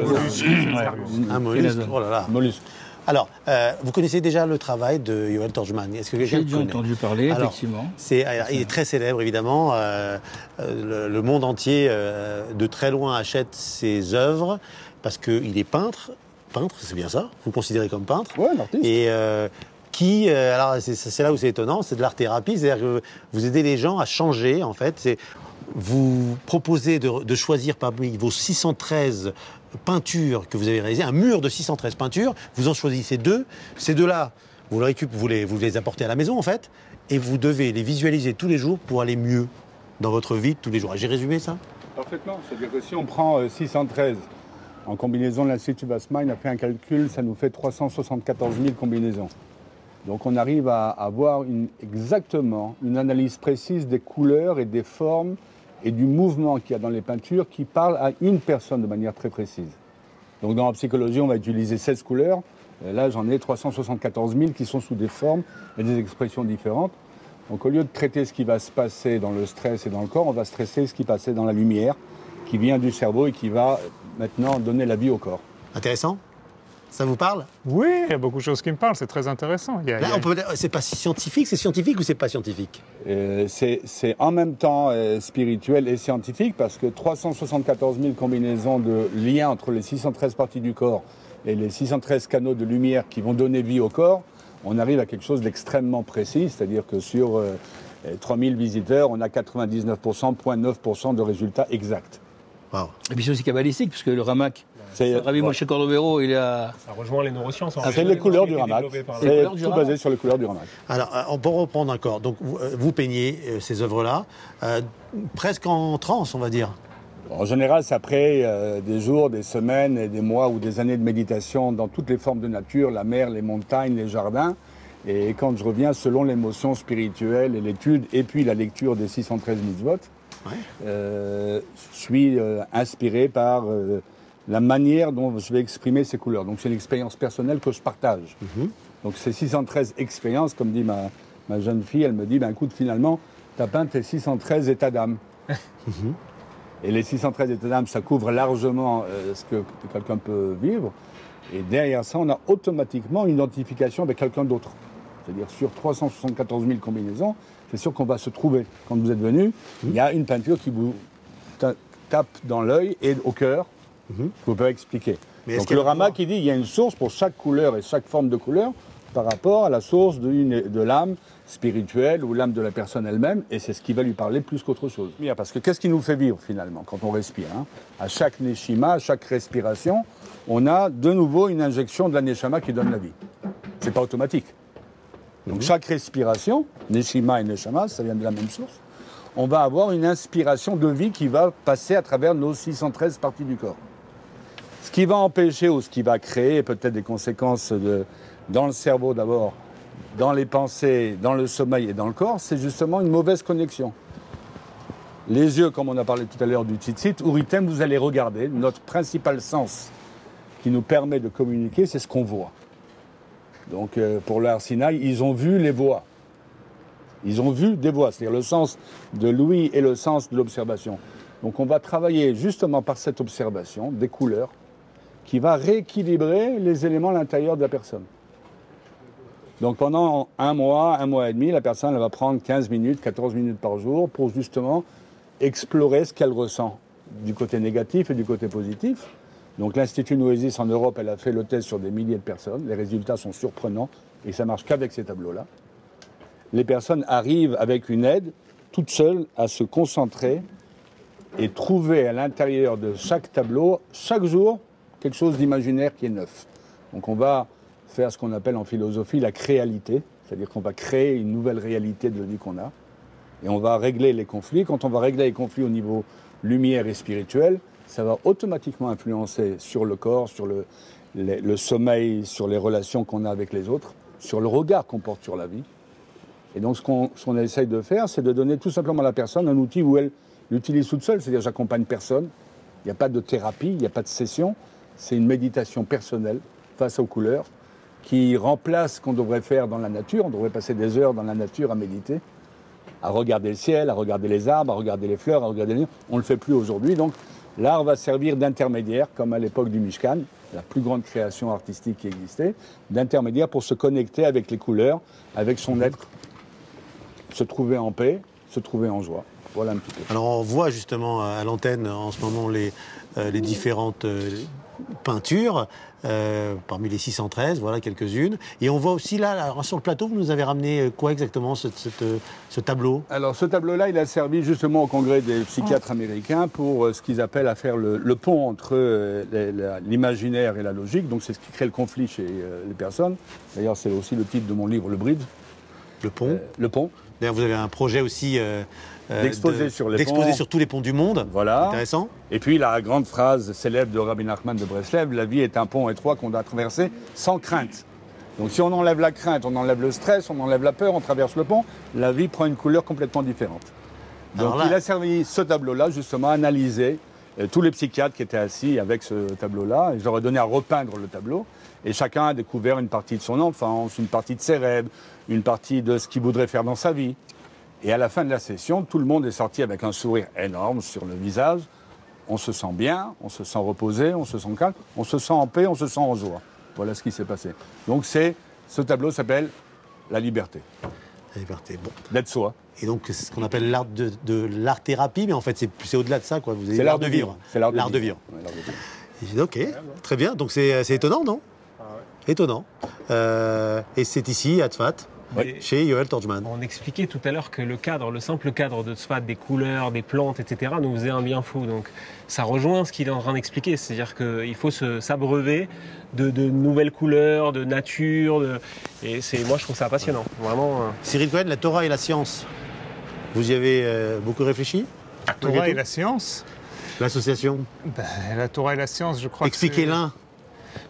Un mollusque. Oh là là.
Mollusque.
Alors, vous connaissez déjà le travail de Yoel Torjman. Est-ce que quelqu'un
J'ai déjà entendu parler, effectivement.
Il est très célèbre, évidemment. Le monde entier, de très loin, achète ses œuvres parce qu'il est peintre. Peintre, c'est bien ça? Vous le considérez comme peintre?
Oui, un artiste.
Et alors c'est là où c'est étonnant, c'est de l'art-thérapie, c'est-à-dire que vous aidez les gens à changer, en fait. Vous proposez de choisir parmi vos 613 peintures que vous avez réalisées, un mur de 613 peintures, vous en choisissez 2. Ces 2-là, vous les apportez à la maison, en fait, et vous devez les visualiser tous les jours pour aller mieux dans votre vie de tous les jours. J'ai résumé ça?
Parfaitement. C'est-à-dire que si on prend 613 en combinaison de l'Institut Wassmann, a fait un calcul, ça nous fait 374 000 combinaisons. Donc on arrive à avoir exactement une analyse précise des couleurs et des formes et du mouvement qu'il y a dans les peintures qui parle à une personne de manière très précise. Donc dans la psychologie, on va utiliser 16 couleurs. Là, j'en ai 374 000 qui sont sous des formes et des expressions différentes. Donc au lieu de traiter ce qui va se passer dans le stress et dans le corps, on va stresser ce qui passait dans la lumière, qui vient du cerveau et qui va maintenant donner la vie au corps.
Intéressant? Ça vous parle?
Oui, il y a beaucoup de choses qui me parlent, c'est très intéressant.
C'est pas scientifique, c'est scientifique ou c'est pas scientifique?
C'est en même temps spirituel et scientifique parce que 374 000 combinaisons de liens entre les 613 parties du corps et les 613 canaux de lumière qui vont donner vie au corps, on arrive à quelque chose d'extrêmement précis, c'est-à-dire que sur 3000 visiteurs, on a 99,9% de résultats exacts.
Wow.
Et puis c'est aussi kabbalistique, puisque le Ramak, Rabbi Moshe Cordovero, il a...
Ça rejoint les neurosciences.
C'est les couleurs du Ramak. C'est tout basé sur les couleurs du Ramak.
Alors, on peut reprendre encore. Donc, vous peignez ces œuvres-là, presque en transe, on va dire.
En général, c'est après des jours, des semaines, et des mois ou des années de méditation dans toutes les formes de nature, la mer, les montagnes, les jardins. Et quand je reviens, selon l'émotion spirituelle et l'étude, et puis la lecture des 613 mitzvot, je suis inspiré par la manière dont je vais exprimer ces couleurs. Donc c'est une expérience personnelle que je partage. Donc ces 613 expériences, comme dit ma jeune fille, elle me dit, écoute, finalement, tu as peint tes 613 états d'âme. Et les 613 états d'âme, ça couvre largement ce que quelqu'un peut vivre. Et derrière ça, on a automatiquement une identification avec quelqu'un d'autre. C'est-à-dire sur 374 000 combinaisons, c'est sûr qu'on va se trouver. Quand vous êtes venu, il y a une peinture qui vous tape dans l'œil et au cœur, que vous pouvez expliquer. Donc le Ramak qui dit qu'il y a une source pour chaque couleur et chaque forme de couleur par rapport à la source de l'âme spirituelle ou l'âme de la personne elle-même, et c'est ce qui va lui parler plus qu'autre chose. Parce que qu'est-ce qui nous fait vivre finalement quand on respire, À chaque neshima, à chaque respiration, on a de nouveau une injection de la neshama qui donne la vie. C'est pas automatique. Donc chaque respiration, neshima et neshama, ça vient de la même source, on va avoir une inspiration de vie qui va passer à travers nos 613 parties du corps. Ce qui va empêcher ou ce qui va créer peut-être des conséquences dans le cerveau d'abord, dans les pensées, dans le sommeil et dans le corps, c'est justement une mauvaise connexion. Les yeux, comme on a parlé tout à l'heure du tzitzit, Uritem, vous allez regarder, notre principal sens qui nous permet de communiquer, c'est ce qu'on voit. Donc pour l'Ar Sinaï, ils ont vu les voix. Ils ont vu des voix, c'est-à-dire le sens de l'ouïe et le sens de l'observation. Donc on va travailler justement par cette observation des couleurs qui va rééquilibrer les éléments à l'intérieur de la personne. Donc pendant un mois et demi, la personne elle va prendre 15 minutes, 14 minutes par jour pour justement explorer ce qu'elle ressent du côté négatif et du côté positif. Donc l'Institut Noesis en Europe, elle a fait le test sur des milliers de personnes. Les résultats sont surprenants et ça marche qu'avec ces tableaux-là. Les personnes arrivent avec une aide, toutes seules, à se concentrer et trouver à l'intérieur de chaque tableau, chaque jour, quelque chose d'imaginaire qui est neuf. Donc on va faire ce qu'on appelle en philosophie la créalité, c'est-à-dire qu'on va créer une nouvelle réalité de la vie qu'on a. Et on va régler les conflits. Quand on va régler les conflits au niveau lumière et spirituel, ça va automatiquement influencer sur le corps, sur le sommeil, sur les relations qu'on a avec les autres, sur le regard qu'on porte sur la vie. Et donc ce qu'on essaye de faire, c'est de donner tout simplement à la personne un outil où elle l'utilise toute seule, c'est-à-dire j'accompagne personne, il n'y a pas de thérapie, il n'y a pas de session, c'est une méditation personnelle face aux couleurs qui remplace ce qu'on devrait faire dans la nature. On devrait passer des heures dans la nature à méditer, à regarder le ciel, à regarder les arbres, à regarder les fleurs, à regarder les... On ne le fait plus aujourd'hui, donc l'art va servir d'intermédiaire, comme à l'époque du Mishkan, la plus grande création artistique qui existait, d'intermédiaire pour se connecter avec les couleurs, avec son être, se trouver en paix, se trouver en joie. Voilà un petit peu.
Alors on voit justement à l'antenne en ce moment les différentes peintures, parmi les 613, voilà quelques-unes. Et on voit aussi là, sur le plateau, vous nous avez ramené quoi exactement, ce tableau?
Alors ce tableau-là, il a servi justement au congrès des psychiatres américains pour ce qu'ils appellent à faire le pont entre l'imaginaire et la logique. Donc c'est ce qui crée le conflit chez les personnes. D'ailleurs c'est aussi le titre de mon livre, Le Bridge.
Le pont.
Le pont.
D'ailleurs vous avez un projet aussi...
d'exposer sur les ponts.
D'exposer sur tous les ponts du monde.
Voilà.
Intéressant.
Et puis la grande phrase célèbre de Rabbi Nachman de Breslev, la vie est un pont étroit qu'on doit traverser sans crainte. Donc si on enlève la crainte, on enlève le stress, on enlève la peur, on traverse le pont, la vie prend une couleur complètement différente. Donc il a servi ce tableau-là justement à analyser tous les psychiatres qui étaient assis avec ce tableau-là. Et je leur ai donné à repeindre le tableau. Et chacun a découvert une partie de son enfance, une partie de ses rêves, une partie de ce qu'il voudrait faire dans sa vie. Et à la fin de la session, tout le monde est sorti avec un sourire énorme sur le visage. On se sent bien, on se sent reposé, on se sent calme, on se sent en paix, on se sent en joie. Voilà ce qui s'est passé. Donc ce tableau s'appelle La liberté.
La liberté, bon.
D'être soi.
Et donc c'est ce qu'on appelle l'art de l'art-thérapie, mais en fait c'est au-delà de ça, quoi.
C'est l'art de vivre.
C'est l'art de vivre. Ouais, l'art de vivre. Ok, très bien. Donc c'est étonnant, non? Étonnant. Et c'est ici, à Tzfat. Oui. Chez Yoel Torjman.
On expliquait tout à l'heure que le simple cadre de Tzfat, des couleurs, des plantes, etc., nous faisait un bien fou. Donc ça rejoint ce qu'il est en train d'expliquer. C'est-à-dire qu'il faut s'abreuver de nouvelles couleurs, de nature. Et moi, je trouve ça passionnant. Vraiment.
Cyril Cohen, la Torah et la science. Vous y avez beaucoup réfléchi?
La Torah et la science.
L'association.
La Torah et la science, je crois.
Expliquez l'un.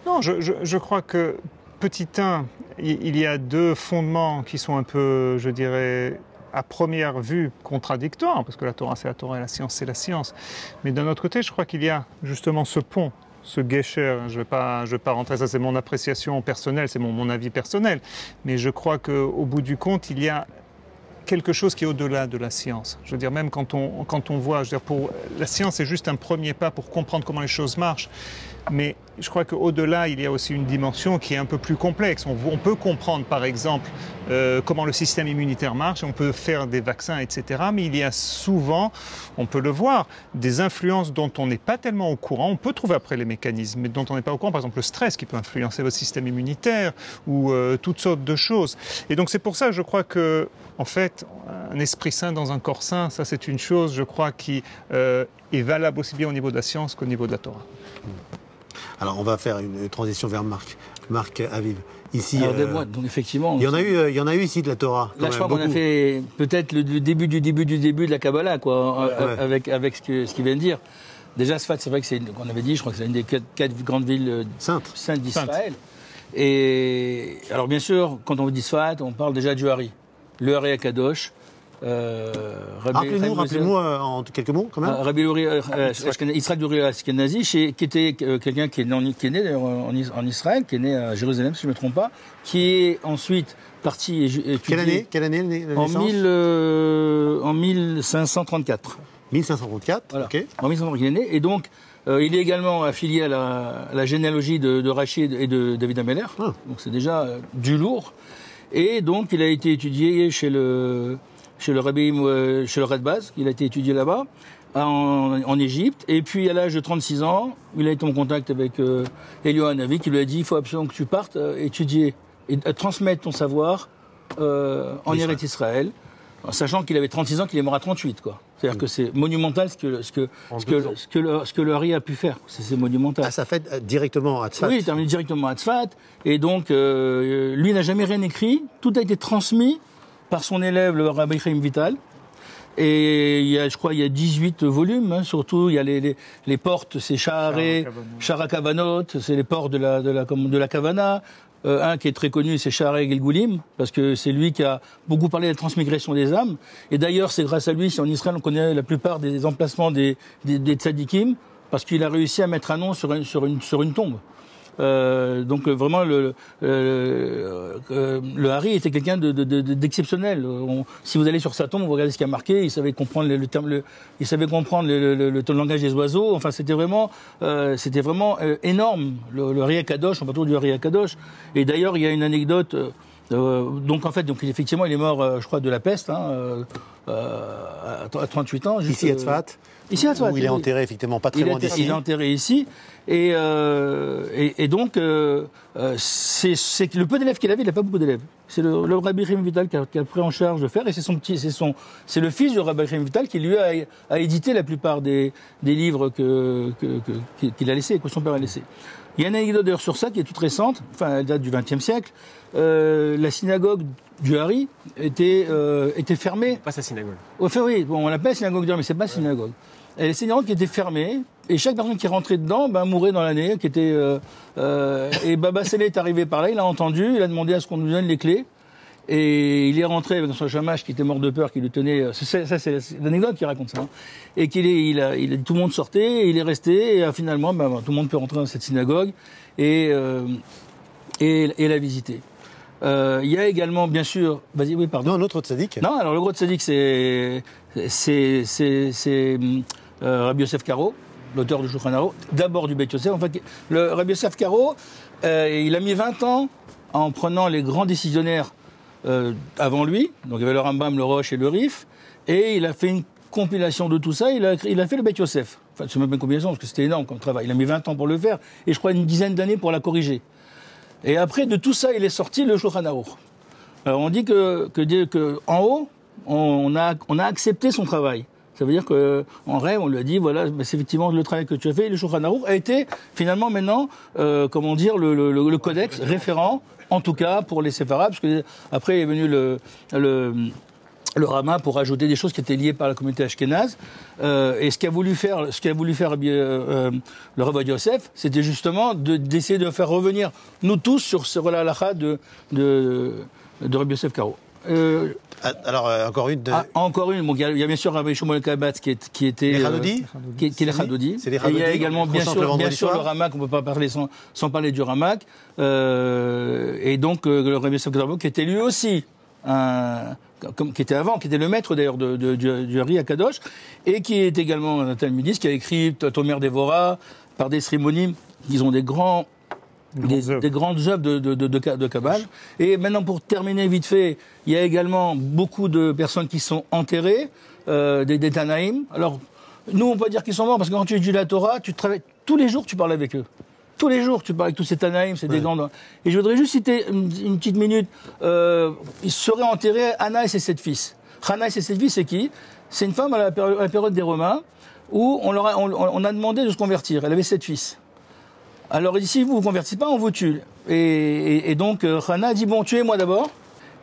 Non, je crois que petit 1, il y a deux fondements qui sont un peu, je dirais, à première vue contradictoires, parce que la Torah c'est la Torah et la science c'est la science. Mais d'un autre côté, je crois qu'il y a justement ce pont, ce gesher. Je vais pas rentrer, ça c'est mon appréciation personnelle, c'est mon avis personnel. Mais je crois qu'au bout du compte, il y a quelque chose qui est au-delà de la science. Je veux dire, même quand on voit, je veux dire, la science est juste un premier pas pour comprendre comment les choses marchent. Mais je crois qu'au-delà, il y a aussi une dimension qui est un peu plus complexe. On peut comprendre, par exemple, comment le système immunitaire marche, on peut faire des vaccins, etc. Mais il y a souvent, on peut le voir, des influences dont on n'est pas tellement au courant. On peut trouver après les mécanismes, mais dont on n'est pas au courant. Par exemple, le stress qui peut influencer votre système immunitaire ou toutes sortes de choses. Et donc c'est pour ça, je crois que, en fait, un esprit sain dans un corps sain, ça c'est une chose, je crois, qui est valable aussi bien au niveau de la science qu'au niveau de la Torah.
Alors, on va faire une transition vers Marc Aviv. Ici,
donc effectivement,
il y en a eu ici de la Torah.
Là, je crois qu'on a fait peut-être le début de la Kabbalah, quoi, avec ce qu'il vient de dire. Déjà, Tzfat, c'est vrai que qu'on avait dit, je crois que c'est une des quatre grandes villes saintes d'Israël. Et alors, bien sûr, quand on dit Tzfat, on parle déjà du Hari, le Hari Akadosh.
Rappelez-nous en quelques mots, quand même.
Rabbi Yitzhak Uri Ashkenazi, qui était quelqu'un qui est né en Israël, qui est né à Jérusalem, si je ne me trompe pas, qui est ensuite parti étudier...
Quelle année la naissance
en 1534.
1534,
voilà.
Ok.
En 1534, il est né, et donc il est également affilié à la généalogie de Rachid et de David Ameller, donc c'est déjà du lourd. Et donc il a été étudié chez le Redbaz, il a été étudié là-bas, en Égypte. Et puis, à l'âge de 36 ans, il a été en contact avec Elio Hanavi, qui lui a dit, il faut absolument que tu partes étudier et transmettre ton savoir en Eretz Israël, sachant qu'il avait 36 ans, qu'il est mort à 38, quoi. C'est-à-dire que c'est monumental ce que le Hari a pu faire. C'est monumental.
Ah, ça fait directement à Tzfat.
Oui, il termine directement à Tzfat. Et donc, lui n'a jamais rien écrit. Tout a été transmis par son élève, le Rabbi Chaim Vital. Et je crois il y a 18 volumes, hein, surtout il y a les portes, c'est Shara Kavanot, c'est les portes de la Kavana. Un qui est très connu, c'est Shara Gilgulim, parce que c'est lui qui a beaucoup parlé de la transmigration des âmes. Et d'ailleurs, c'est grâce à lui, si en Israël on connaît la plupart des emplacements des tzadikim, parce qu'il a réussi à mettre un nom sur une tombe. Donc vraiment le Hari était quelqu'un d'exceptionnel. Si vous allez sur sa tombe, vous regardez ce qu'il y a marqué, il savait comprendre il savait comprendre le langage des oiseaux. Enfin, c'était vraiment énorme. Le Hari Akadosh, on parle toujours du Hari Akadosh. Et d'ailleurs, il y a une anecdote. Donc effectivement, il est mort, je crois, de la peste, à 38 ans. Juste,
ici à Tzfat.
Ici à Tzfat.
Où il est enterré, effectivement, pas très loin d'ici.
Il est enterré ici. Et donc, c'est le peu d'élèves qu'il avait, il n'a pas beaucoup d'élèves. C'est le Rabbi Chaim Vital qui a pris en charge de faire, et c'est le fils du Rabbi Chaim Vital qui lui a édité la plupart des livres qu'il a laissés, que son père a laissés. Il y a une anecdote d'ailleurs sur ça qui est toute récente, enfin elle date du XXe siècle. La synagogue du Hari était fermée.
Pas sa synagogue.
Enfin oui, bon, on l'appelle synagogue du Hari, mais c'est pas synagogue. Elle est une synagogue qui était fermée, et chaque personne qui rentrait dedans mourait dans l'année. Et Baba Sélé est arrivé par là, il a entendu, il a demandé à ce qu'on nous donne les clés. Et il est rentré avec son chamache qui était mort de peur, qui le tenait. Ça, c'est l'anecdote qui raconte ça. Hein. Et il a dit tout le monde sortait, et il est resté. Et finalement, tout le monde peut rentrer dans cette synagogue et la visiter. Il y a également, bien sûr. Vas-y, oui, pardon.
Non, un autre tzaddik.
Non, alors le gros tzaddik, c'est Rabbi Yosef Karo, l'auteur du Shulchan Aruch, d'abord du Beit Yosef. En fait, le Rabbi Yosef Karo, il a mis 20 ans en prenant les grands décisionnaires avant lui, donc il y avait le Rambam, le Roche et le Rif, et il a fait une compilation de tout ça, il a fait le Beit Yosef. Enfin, c'est même pas une compilation, parce que c'était énorme comme travail. Il a mis 20 ans pour le faire, et je crois une dizaine d'années pour la corriger. Et après, de tout ça, il est sorti le Shulchan Aruch. Alors on dit que en haut, on a accepté son travail. Ça veut dire qu'en rêve, on lui a dit, voilà, c'est effectivement le travail que tu as fait. Et le Shulchan Aruch a été finalement maintenant, le codex référent, en tout cas pour les séfarades, parce que après est venu le Rama pour ajouter des choses qui étaient liées par la communauté ashkénaze. Et ce qu'a voulu faire le Rav Yosef, c'était justement d'essayer de faire revenir nous tous sur ce halakha de Rabbi Yosef Karo.
Alors, encore une.
Encore une. Bon, il y a bien sûr Rabbi Shmuel Kabatz qui était.
Les Chadodi
qui est les Chadodi.
C'est les Chadodi.
Et il y a également, bien sûr, le Ramak, on ne peut pas parler sans parler du Ramak. Et donc, le Rabbi Yosef Karo, qui était lui aussi qui était le maître d'ailleurs du Hari Akadosh, et qui est également un talmudiste, qui a écrit Tomer Devora, par des Srimonim, ils ont des grandes œuvres de Kabbale. Et maintenant, pour terminer vite fait, il y a également beaucoup de personnes qui sont enterrées, des Tanaïm. Alors, nous, on peut dire qu'ils sont morts, parce que quand tu étudies la Torah, tu travailles, tous les jours, tu parles avec eux. Tous les jours, tu parles avec tous ces Tanaïm, c'est des grands. Et je voudrais juste citer une petite minute. Ils seraient enterrés, Anna et ses 7 fils. Hana et ses 7 fils, c'est qui? C'est une femme à la période des Romains, où on a demandé de se convertir. Elle avait 7 fils. Alors, il dit, si vous ne vous convertissez pas, on vous tue. Et donc, Hana dit, bon, tuez-moi d'abord.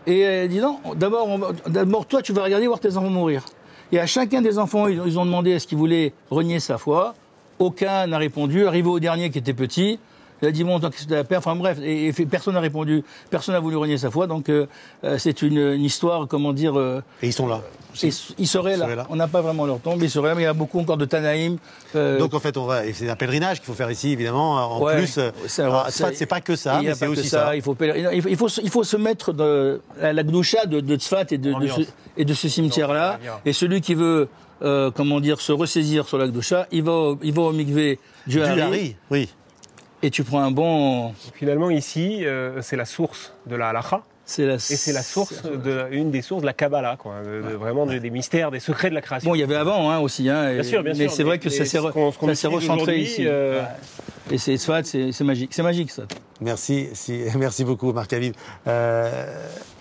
Et elle dit, non, d'abord, toi, tu vas regarder voir tes enfants mourir. Et à chacun des enfants, ils ont demandé est-ce qu'ils voulaient renier sa foi. Aucun n'a répondu. Arrivé au dernier qui était petit, il a dit bon, tant que c'était la paix. Enfin bref, et personne n'a répondu. Personne n'a voulu renier sa foi. Donc c'est une histoire, comment dire.
Et ils sont là.
Ils seraient là. On n'a pas vraiment leur tombe. Ils seraient là, mais il y a beaucoup encore de Tanaïm.
Donc en fait, et c'est un pèlerinage qu'il faut faire ici, évidemment. En plus, Tzfat, c'est pas que ça, mais c'est aussi ça.
Il faut se mettre à la Gdoucha de Tzfat et de ce cimetière-là. Et celui qui veut se ressaisir sur la Gdoucha, il va au mikvé du Hari.
Oui.
Et tu prends un bon.
Finalement, ici, c'est la source de la halakha. Et c'est la source une des sources de la Kabbalah, quoi, vraiment des mystères, des secrets de la création.
Bon, il y avait avant aussi,
bien sûr.
Mais c'est vrai que ça s'est recentré ici. Et c'est Tzfat, c'est magique. C'est magique, ça.
Merci beaucoup, Marc Aviv.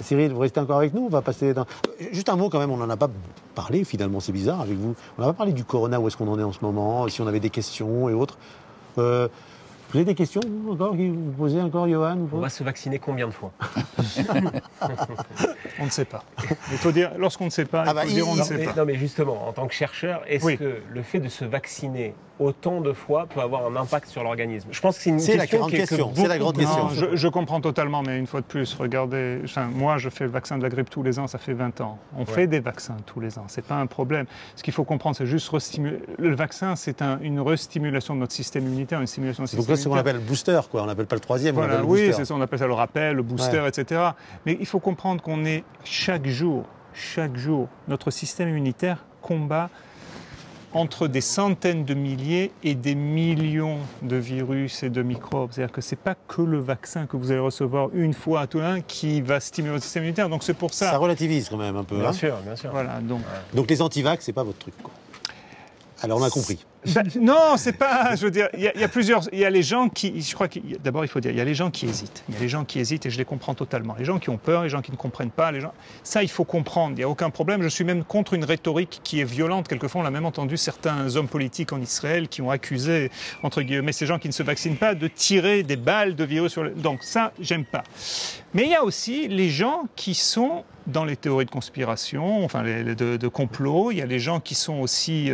Cyril, vous restez encore avec nous? On va passer dans. Juste un mot quand même, on n'en a pas parlé finalement, c'est bizarre avec vous. On n'a pas parlé du corona, où est-ce qu'on en est en ce moment, si on avait des questions et autres. Vous avez des questions encore qui vous posez encore, Johan?
On va se vacciner combien de fois?
On ne sait pas. Il faut dire, lorsqu'on ne sait pas, il faut dire on ne sait pas.
Non, mais justement, en tant que chercheur, est-ce que le fait de se vacciner autant de fois peut avoir un impact sur l'organisme? Je pense que c'est une question
la grande question. C'est la grande question.
Je comprends totalement, mais une fois de plus, regardez, moi je fais le vaccin de la grippe tous les ans, ça fait 20 ans. On fait des vaccins tous les ans, c'est pas un problème. Ce qu'il faut comprendre, c'est juste le vaccin, c'est une restimulation de notre système immunitaire, une stimulation de notre système immunitaire.
Donc là, c'est ce qu'on appelle le booster, quoi. On n'appelle pas le troisième,
voilà,
on appelle le booster.
C'est ça, on appelle ça le rappel, le booster, etc. Mais il faut comprendre qu'on est chaque jour, notre système immunitaire combat entre des centaines de milliers et des millions de virus et de microbes. C'est-à-dire que ce n'est pas que le vaccin que vous allez recevoir une fois à tout l'un qui va stimuler votre système immunitaire. Donc c'est pour ça...
Ça relativise quand même un peu.
Bien sûr.
Voilà,
donc les antivax, c'est pas votre truc, quoi. Alors on a compris.
Non, c'est pas. Je veux dire, il y a plusieurs. Il y a les gens qui. Je crois d'abord, il faut dire, il y a les gens qui hésitent. Il y a les gens qui hésitent et je les comprends totalement. Les gens qui ont peur, les gens qui ne comprennent pas, les gens. Ça, il faut comprendre. Il n'y a aucun problème. Je suis même contre une rhétorique qui est violente. Quelquefois, on a même entendu certains hommes politiques en Israël qui ont accusé, entre guillemets, ces gens qui ne se vaccinent pas de tirer des balles de virus sur le. Donc ça, j'aime pas. Mais il y a aussi les gens qui sont dans les théories de conspiration, enfin de complot. Il y a les gens qui sont aussi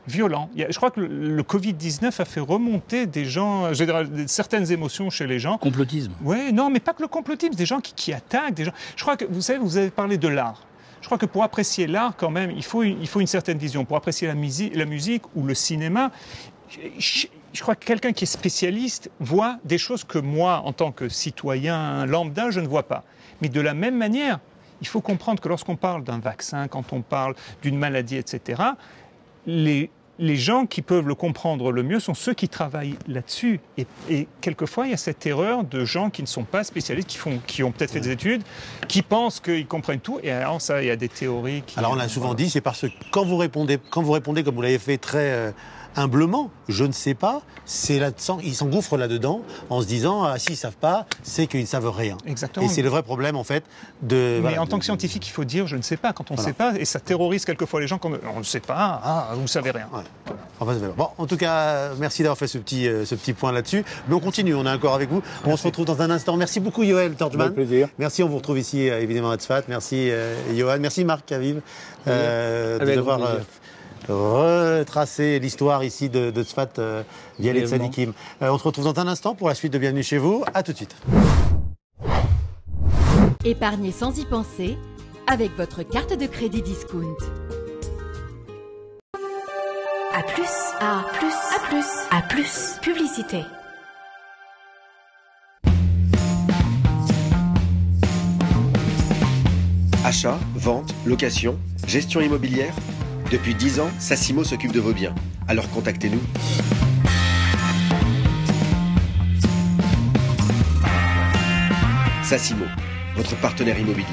violents. Je crois que le Covid-19 a fait remonter des gens, je veux dire, certaines émotions chez les gens.
Complotisme.
Oui, non, mais pas que le complotisme, des gens qui attaquent, des gens. Je crois que, vous savez, vous avez parlé de l'art. Je crois que pour apprécier l'art, quand même, il faut une certaine vision. Pour apprécier la musique ou le cinéma, je crois que quelqu'un qui est spécialiste voit des choses que moi, en tant que citoyen lambda, je ne vois pas. Mais de la même manière, il faut comprendre que lorsqu'on parle d'un vaccin, quand on parle d'une maladie, etc., les gens qui peuvent le comprendre le mieux sont ceux qui travaillent là-dessus. Et quelquefois, il y a cette erreur de gens qui ne sont pas spécialistes, qui ont peut-être fait des études, qui pensent qu'ils comprennent tout. Et alors ça, il y a des théories qui...
Alors on a souvent dit, c'est parce que quand vous répondez comme vous l'avez fait très... humblement, je ne sais pas, ils s'engouffrent là-dedans en se disant, ah s'ils ne savent pas, c'est qu'ils ne savent rien.
Exactement.
Et c'est le vrai problème en fait
Mais en tant que scientifique, il faut dire, je ne sais pas, quand on ne sait pas, et ça terrorise quelquefois les gens quand on ne sait pas, vous ne savez rien.
Ouais. Enfin, bon, en tout cas, merci d'avoir fait ce petit point là-dessus. Mais on continue, on est encore avec vous. Merci. On se retrouve dans un instant. Merci beaucoup Yoël Torjman.
Avec plaisir.
Merci, on vous retrouve ici évidemment à Tzfat. Merci Yoann, merci Marc Aviv de nous avoir retracer l'histoire ici de Tzfat via les Tzadikim. On se retrouve dans un instant pour la suite de Bienvenue chez vous. À tout de suite.
Épargnez sans y penser avec votre carte de crédit Discount.
A plus, A plus, A plus, A plus, publicité.
Achat, vente, location, gestion immobilière. Depuis 10 ans, Sassimo s'occupe de vos biens. Alors contactez-nous. Sassimo, votre partenaire immobilier.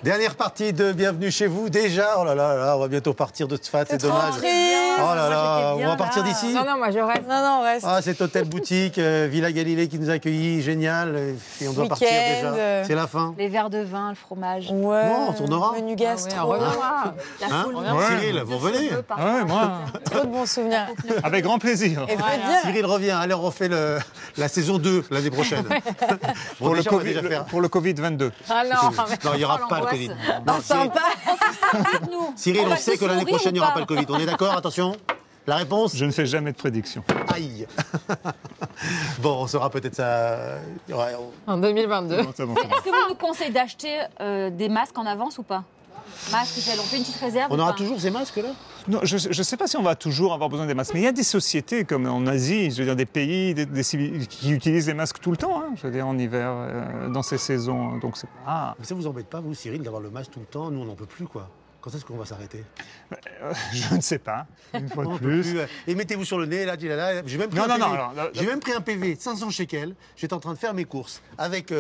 Dernière partie de Bienvenue chez vous. Déjà, oh là là, on va bientôt partir de Tzfat, c'est dommage. Oh là là,
j'étais
on
bien
va partir
là.
d'ici.
Non, moi je reste.
Non, reste.
Ah, cet hôtel boutique, Villa Galilée qui nous a accueillis, génial. Et on doit partir
Week-end,
déjà. C'est la fin.
Les verres de vin, le fromage.
Ouais.
Bon, on tournera.
Menu
On
gastro.
reviendra.
La
Hein
foule.
Cyril, vous revenez
Ouais, moi,
Trop de bons souvenirs.
avec grand plaisir.
Et faut dire,
Cyril revient. Allez, on refait la saison 2 l'année prochaine.
Pour,
déjà, on va déjà faire.
pour le Covid-22.
Ah non,
Non, il n'y aura pas le Covid. Non, Cyril, Cyril, on sait que l'année prochaine, il n'y aura pas le Covid. On est d'accord? Attention. La réponse?
Je ne fais jamais de prédiction.
Aïe. Bon, on saura peut-être ça. Ouais,
en 2022.
Non, c'est bon.
Est-ce que vous nous conseillez d'acheter des masques en avance ou pas? Masques, gel, on fait une petite réserve
on
ou
aura
pas
toujours ces masques-là?
Non, je ne sais pas si on va toujours avoir besoin des masques, mais il y a des sociétés comme en Asie, je veux dire des pays qui utilisent les masques tout le temps, hein, je veux dire en hiver, dans ces saisons. Donc c'est pas...
Mais ça vous embête pas, vous, Cyril, d'avoir le masque tout le temps? Nous, on n'en peut plus, quoi. Quand est-ce qu'on va s'arrêter?
Je ne sais pas, une fois
On
de
peut plus.
plus.
Et mettez-vous sur le nez, là, j'ai même pris
Non,
un
non,
PV.
non, alors,
J'ai même pris un PV, 500 shekels. J'étais en train de faire mes courses avec...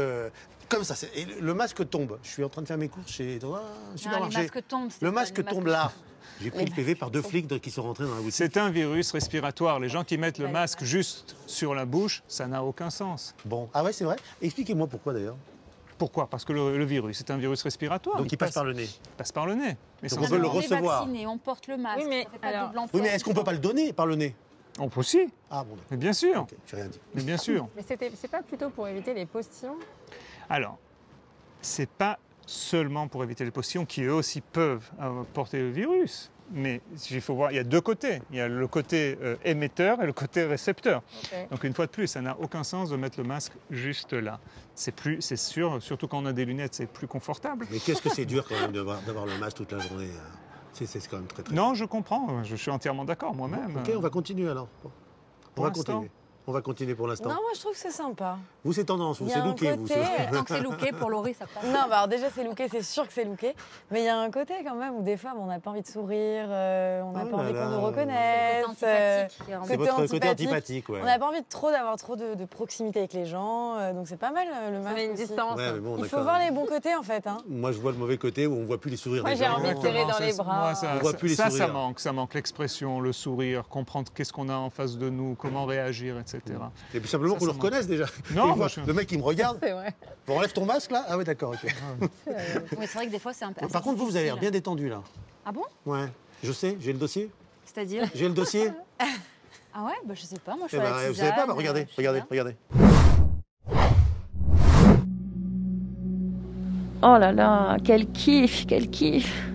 comme ça, et le masque tombe. Je suis en train de faire mes courses chez un supermarché.
les masques tombent.
Le masque tombe là. J'ai pris le PV par 2 flics qui sont rentrés dans la boutique.
C'est un virus respiratoire. Les gens qui mettent le masque juste sur la bouche, ça n'a aucun sens.
Bon, ah ouais, c'est vrai. Expliquez-moi pourquoi d'ailleurs.
Pourquoi? Parce que le virus, c'est un virus respiratoire.
Donc il passe par le nez.
Il passe par le nez. Mais
Donc
ça-
on peut le
On est
recevoir.
vacciné, on porte le masque.
Oui, mais
ça fait pas
alors-
double emploi.
Oui, mais est-ce qu'on peut pas le donner par le nez?
On peut aussi,
Ah bon, d'accord.
mais bien sûr.
Ok, j'ai rien dit.
Mais bien sûr.
Mais c'est pas plutôt pour éviter les postillons?
Alors, c'est pas seulement pour éviter les postillons qui eux aussi peuvent porter le virus. Mais il faut voir, il y a 2 côtés. Il y a le côté émetteur et le côté récepteur.
Okay.
Donc une fois de plus, ça n'a aucun sens de mettre le masque juste là. C'est sûr, surtout quand on a des lunettes, c'est plus confortable.
Mais qu'est-ce que c'est dur quand même d'avoir le masque toute la journée. C'est quand même très très
Non, je comprends, je suis entièrement d'accord moi-même.
Ok, on va continuer alors. On va
l'instant.
continuer. On va continuer pour l'instant.
non, moi je trouve que c'est sympa.
Vous, c'est tendance, vous,
Il y
c'est
a un
looké, vous.
côté-
Tant que c'est looké, pour Laurie, ça passe.
Non, bah alors déjà c'est looké, c'est sûr que c'est looké. Mais il y a un côté quand même où des fois on n'a pas envie de sourire, on n'a
Oh
pas
là
envie
là.
qu'on nous reconnaisse.
Antipathique.
C'est votre côté antipathique, ouais.
On n'a pas envie d'avoir trop de proximité avec les gens, donc c'est pas mal le
On
masque
a une
aussi.
distance.
Ouais, mais bon,
Il faut
d'accord.
voir les bons côtés en fait. Hein.
Moi, je vois le mauvais côté où on voit plus les sourires
Moi,
des
j'ai
gens.
envie de serrer dans les bras.
Moi, ça,
On voit plus les
ça
sourires.
ça manque l'expression, le sourire, comprendre qu'est-ce qu'on a en face de nous, comment réagir, etc.
Et puis simplement
Ça,
qu'on le
ça
reconnaisse déjà.
Non,
Des
moi,
fois,
je-
le mec, il me regarde.
C'est vrai.
Bon, enlève ton masque là. Ah ouais, d'accord, ok.
Oui, c'est vrai que des fois, c'est un peu.
Par contre, vous avez l'air bien détendu là.
Ah bon?
Ouais. Je sais, j'ai le dossier.
C'est-à-dire?
J'ai le dossier.
Ah ouais? Bah, je sais pas, moi, je
Eh
suis à
ben,
la
vous savez pas, bah,
tisane,
regardez,
je sais
regardez,
pas.
regardez.
Oh là là, quel kiff, quel kiff.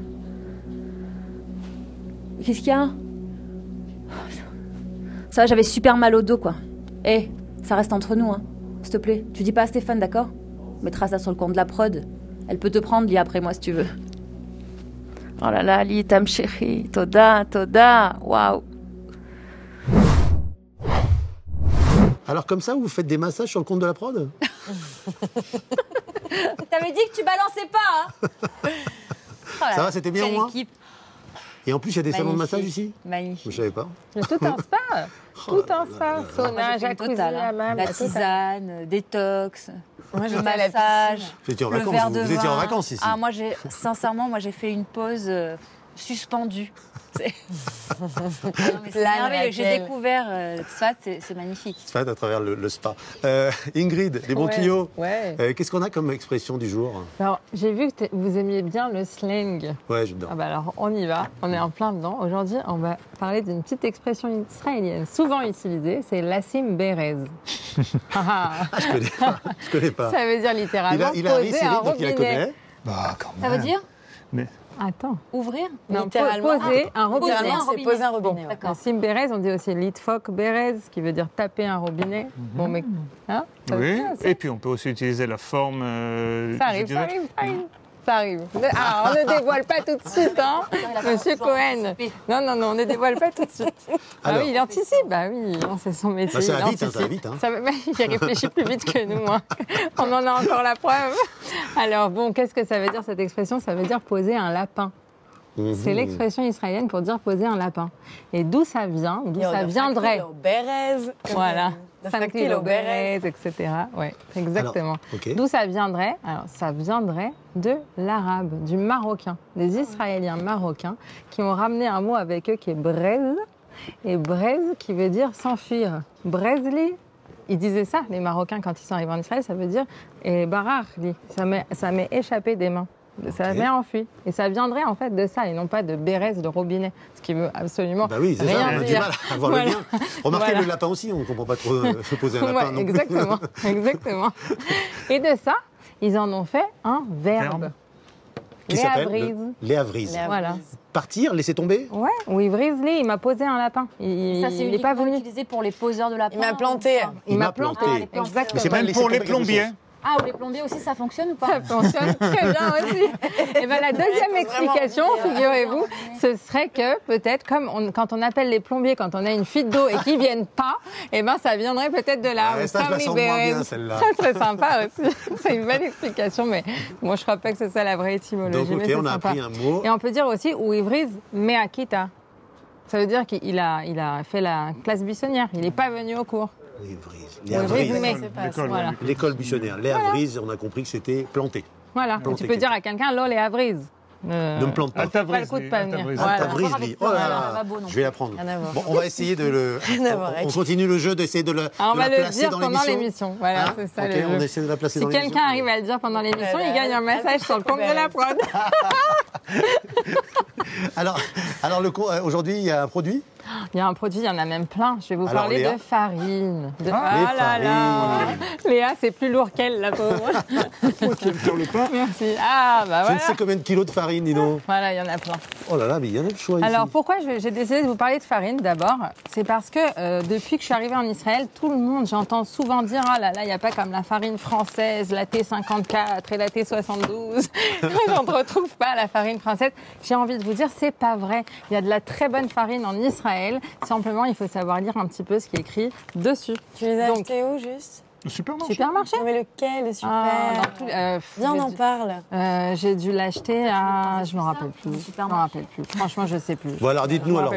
Qu'est-ce qu'il y a? Ça va, j'avais super mal au dos, quoi. Eh, ça reste entre nous, hein. S'il te plaît, tu dis pas à Stéphane, d'accord? On mettra ça sur le compte de la prod. Elle peut te prendre, Lia, après moi, si tu veux. Oh là là, Ali, Tam chérie. Toda, Toda. Waouh.
Alors comme ça, vous faites des massages sur le compte de la prod?
T'avais dit que tu balançais pas, hein? Oh là
Ça va, c'était bien,
quelle
au moins
équipe.
Et en plus, il y a des salons de
Magnifique.
massage ici?
Magnifique.
Je savais pas.
Mais tout en spa. Tout en spa. Sauna,
Moi, j'ai fait une
jacuzzi,
totale, hein.
hammam,
La
la totale.
tisane, détox,
Moi
le
j'étais à la
massage,
piscine.
Vous étiez en
le
vacances,
verre
vous,
de
vous étiez en
vin.
vacances ici.
Ah, moi, sincèrement, j'ai fait une pause suspendue. Non, mais c'est
Plane,
merveilleux. J'ai
Raquel.
découvert Tzfat, c'est magnifique.
C'est fait à travers le spa. Ingrid, des bons
Ouais,
tuyaux.
ouais.
Qu'est-ce qu'on a comme expression du jour?
Alors, j'ai vu que vous aimiez bien le slang.
Ouais, j'adore.
Ah bah alors, on y va. On est en plein dedans. Aujourd'hui, on va parler d'une petite expression israélienne souvent utilisée. C'est Lassim Berez.
Ah, je connais pas. Je connais pas.
Ça veut dire littéralement
Il a ri,
poser
Cyril,
un
donc il la
robinet.
connaît.
Bah, quand
Ça
même.
veut dire
Mais
Attends.
ouvrir?
Non,
Littéralement.
poser un robinet.
Littéralement, c'est
robinet.
poser un robinet. ouais.
D'accord.
Lassim Berez, on dit aussi litfok Berez, qui veut dire taper un robinet. Bon, mais hein, ça veut
oui,
dire aussi.
et puis on peut aussi utiliser la forme.
Ça
je
arrive,
dirais-
ça arrive, ça arrive. Ça arrive. Ah, on ne dévoile pas tout de suite, hein, Monsieur Cohen. Non, non, non, on ne dévoile pas tout de suite. Ah
Alors.
oui, il anticipe. Bah oui, non, c'est son métier.
Bah, ça va
il
vite, hein, ça va vite, hein.
Il réfléchit plus vite que nous. Hein. On en a encore la preuve. Alors bon, qu'est-ce que ça veut dire cette expression? Ça veut dire poser un lapin. C'est l'expression israélienne pour dire poser un lapin. Et d'où ça vient? D'où ça viendrait? Voilà. 5 kilos Berez, etc. Ouais, exactement.
Alors, ok.
D'où ça viendrait? Alors, ça viendrait de l'arabe, du marocain, des Israéliens marocains qui ont ramené un mot avec eux qui est Brez, et brez qui veut dire s'enfuir. Brezli, ils disaient ça, les Marocains, quand ils sont arrivés en Israël, ça veut dire et bararli, ça m'est échappé des mains. Ça m'est enfui. Et ça viendrait en fait de ça, et non pas de bérez, de robinet. Ce qui veut absolument
oui, c'est
rien
ça, on a
dire.
du mal à voir le lien. Remarquez
Voilà.
le lapin aussi, on ne comprend pas trop se poser un lapin.
Ouais,
non plus.
exactement, exactement. Et de ça, ils en ont fait un verbe.
Qui s'appelle Léavrise.
Voilà.
Partir, laisser tomber.
Ouais, oui, Vrisli, il m'a posé un lapin.
Ça, c'est
il est pas venu.
utilisé pour les poseurs de lapins.
Il m'a planté.
Il m'a planté.
Exactement.
Mais c'est pas
Même
laisser
pour les
tomber quelque
plombiers.
chose.
Ah, ou les plombiers aussi, ça fonctionne ou pas?
Ça fonctionne très bien aussi. Et bien la deuxième explication, figurez-vous, ce serait que peut-être quand on appelle les plombiers, quand on a une fuite d'eau et qu'ils viennent pas, et ben ça viendrait peut-être de là.
Ouais, ça, je la sens moins bien, celle-là.
Ça serait sympa aussi. C'est une bonne explication, mais moi je crois pas que c'est ça la vraie étymologie.
Donc,
mais
ok,
c'est
on a
sympa.
appris un mot.
Et on peut dire aussi Ouivriz Meakita. Ça veut dire qu'il a fait la classe buissonnière. Il n'est pas venu au cours.
Léavrise.
Voilà.
L'école buissonnière. Léavrise, on a compris que c'était planté.
Voilà.
Planté
Tu peux dire à quelqu'un Lol et Avrise.
Ne me plante pas.
Pas le coup de pas venir. Voilà.
Altavrisli. Oh là là, je vais apprendre. Bon, on va essayer de le. On continue le jeu d'essayer de la
On va le
placer
dire
dans
pendant l'émission. Voilà, c'est ça.
Ok,
le jeu.
on essaie de la placer dans
Si
l'émission.
quelqu'un arrive à le dire pendant l'émission, il gagne un massage sur le compte de la prod.
Alors aujourd'hui, il y a un produit.
Il y a un produit, il y en a même plein. Je vais vous
Alors,
parler
Léa.
de farine.
Ah,
là
les
là. Léa, c'est plus lourd qu'elle, la pauvre.
Sur le pain.
Merci. Ah, bah
Je
voilà.
ne sais combien de kilos de farine, dis donc.
Voilà, il y en a plein.
Oh là là, mais il y en a le choix ici.
Alors pourquoi j'ai décidé de vous parler de farine d'abord? C'est parce que depuis que je suis arrivée en Israël, tout le monde, j'entends souvent dire « Ah là là, il n'y a pas comme la farine française, la T54 et la T72. » Je ne retrouve pas la farine française. J'ai envie de vous dire, c'est pas vrai. Il y a de la très bonne farine en Israël. Simplement, il faut savoir lire un petit peu ce qui est écrit dessus.
Tu les as achetés où, juste?
Le supermarché.
Supermarché?
Non, mais lequel, le super
Viens,
on en parle.
J'ai dû l'acheter à... Je me rappelle plus. Je me rappelle plus. Franchement, je sais plus.
Bon alors dites-nous, alors,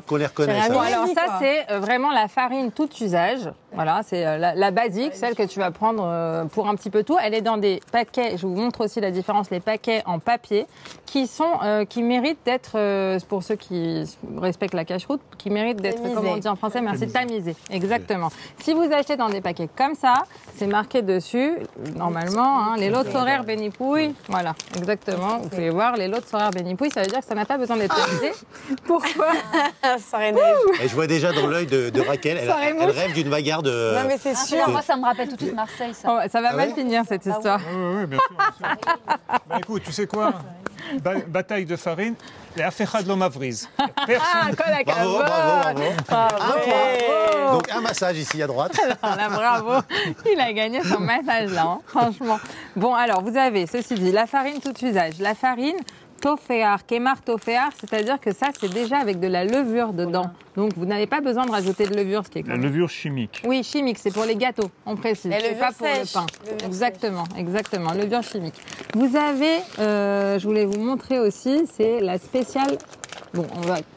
qu'on les reconnaisse.
Bon, alors ça, c'est vraiment la farine tout usage. Voilà, c'est la basique, celle que tu vas prendre pour un petit peu tout. Elle est dans des paquets, je vous montre aussi la différence, les paquets en papier qui méritent d'être, pour ceux qui respectent la cache-route, qui méritent d'être, comment on dit en français, merci, tamisés. Exactement. Si vous achetez dans des paquets comme ça, c'est marqué dessus, normalement, hein, les lots horaires bénipouille. Voilà, exactement. Vous pouvez voir, les lots horaires bénipouille, ça veut dire que ça n'a pas besoin d'être tamisé. Pourquoi?
Ça reneige.
Et je vois déjà dans l'œil de Raquel, elle rêve d'une bagarre de...
Non, mais c'est sûr.
Alors, moi, ça me rappelle tout de suite Marseille, ça.
Oh, ça va mal finir, cette histoire.
Oui, bien sûr. Bah, écoute, tu sais quoi? Bataille de farine, les affaires de l'homme avrise.
Ah,
Bravo, bravo, bravo. Un point. Donc un massage ici à droite.
Là, bravo. Il a gagné son massage là, hein, franchement. Bon, alors, vous avez, ceci dit, la farine tout usage. La farine toféar, kémar toféar, c'est-à-dire que ça, c'est déjà avec de la levure dedans. Donc, vous n'avez pas besoin de rajouter de levure, ce qui est
La levure chimique.
Oui, chimique, c'est pour les gâteaux, on précise.
La
C'est
levure
pas pour
sèche.
le pain.
Levure
Exactement, exactement, levure chimique. Vous avez, je voulais vous montrer aussi, c'est la spéciale. Bon,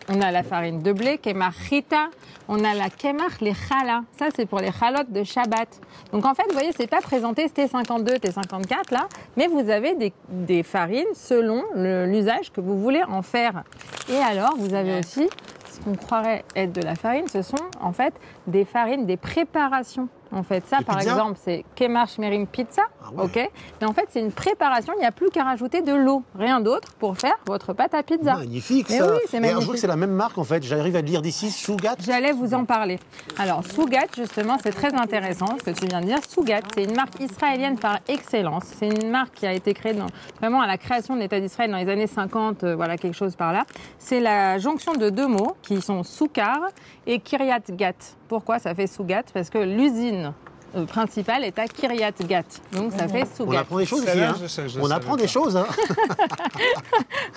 on a la farine de blé, kémar chita. On a la kémar, les challah. Ça, c'est pour les chalotes de Shabbat. Donc, en fait, vous voyez, c'est pas présenté T52, T54, là, mais vous avez des farines selon l'usage que vous voulez en faire. Et alors, vous avez aussi ce qu'on croirait être de la farine, ce sont en fait des farines, des préparations. En fait, ça,
Des
par
pizzas
exemple, c'est Kemar Shmerim Pizza.
ouais.
Ok. Mais en fait, c'est une préparation. Il n'y a plus qu'à rajouter de l'eau, rien d'autre, pour faire votre pâte à pizza.
Magnifique
Mais
ça.
oui, c'est
Et alors, je vois
magnifique.
que c'est la même marque en fait. J'arrive à le lire d'ici, Sougat.
J'allais vous en parler. Alors, Sougat, justement, c'est très intéressant ce que tu viens de dire. Sougat, c'est une marque israélienne par excellence. C'est une marque qui a été créée vraiment à la création de l'État d'Israël dans les années 50, voilà, quelque chose par là. C'est la jonction de deux mots qui sont Soukar et Kiryat Gat. Pourquoi ça fait Sougat? Parce que l'usine principale est à Kiryat Gat. Donc ça fait Sougat.
On apprend des choses ici. Hein. On apprend des choses. Hein.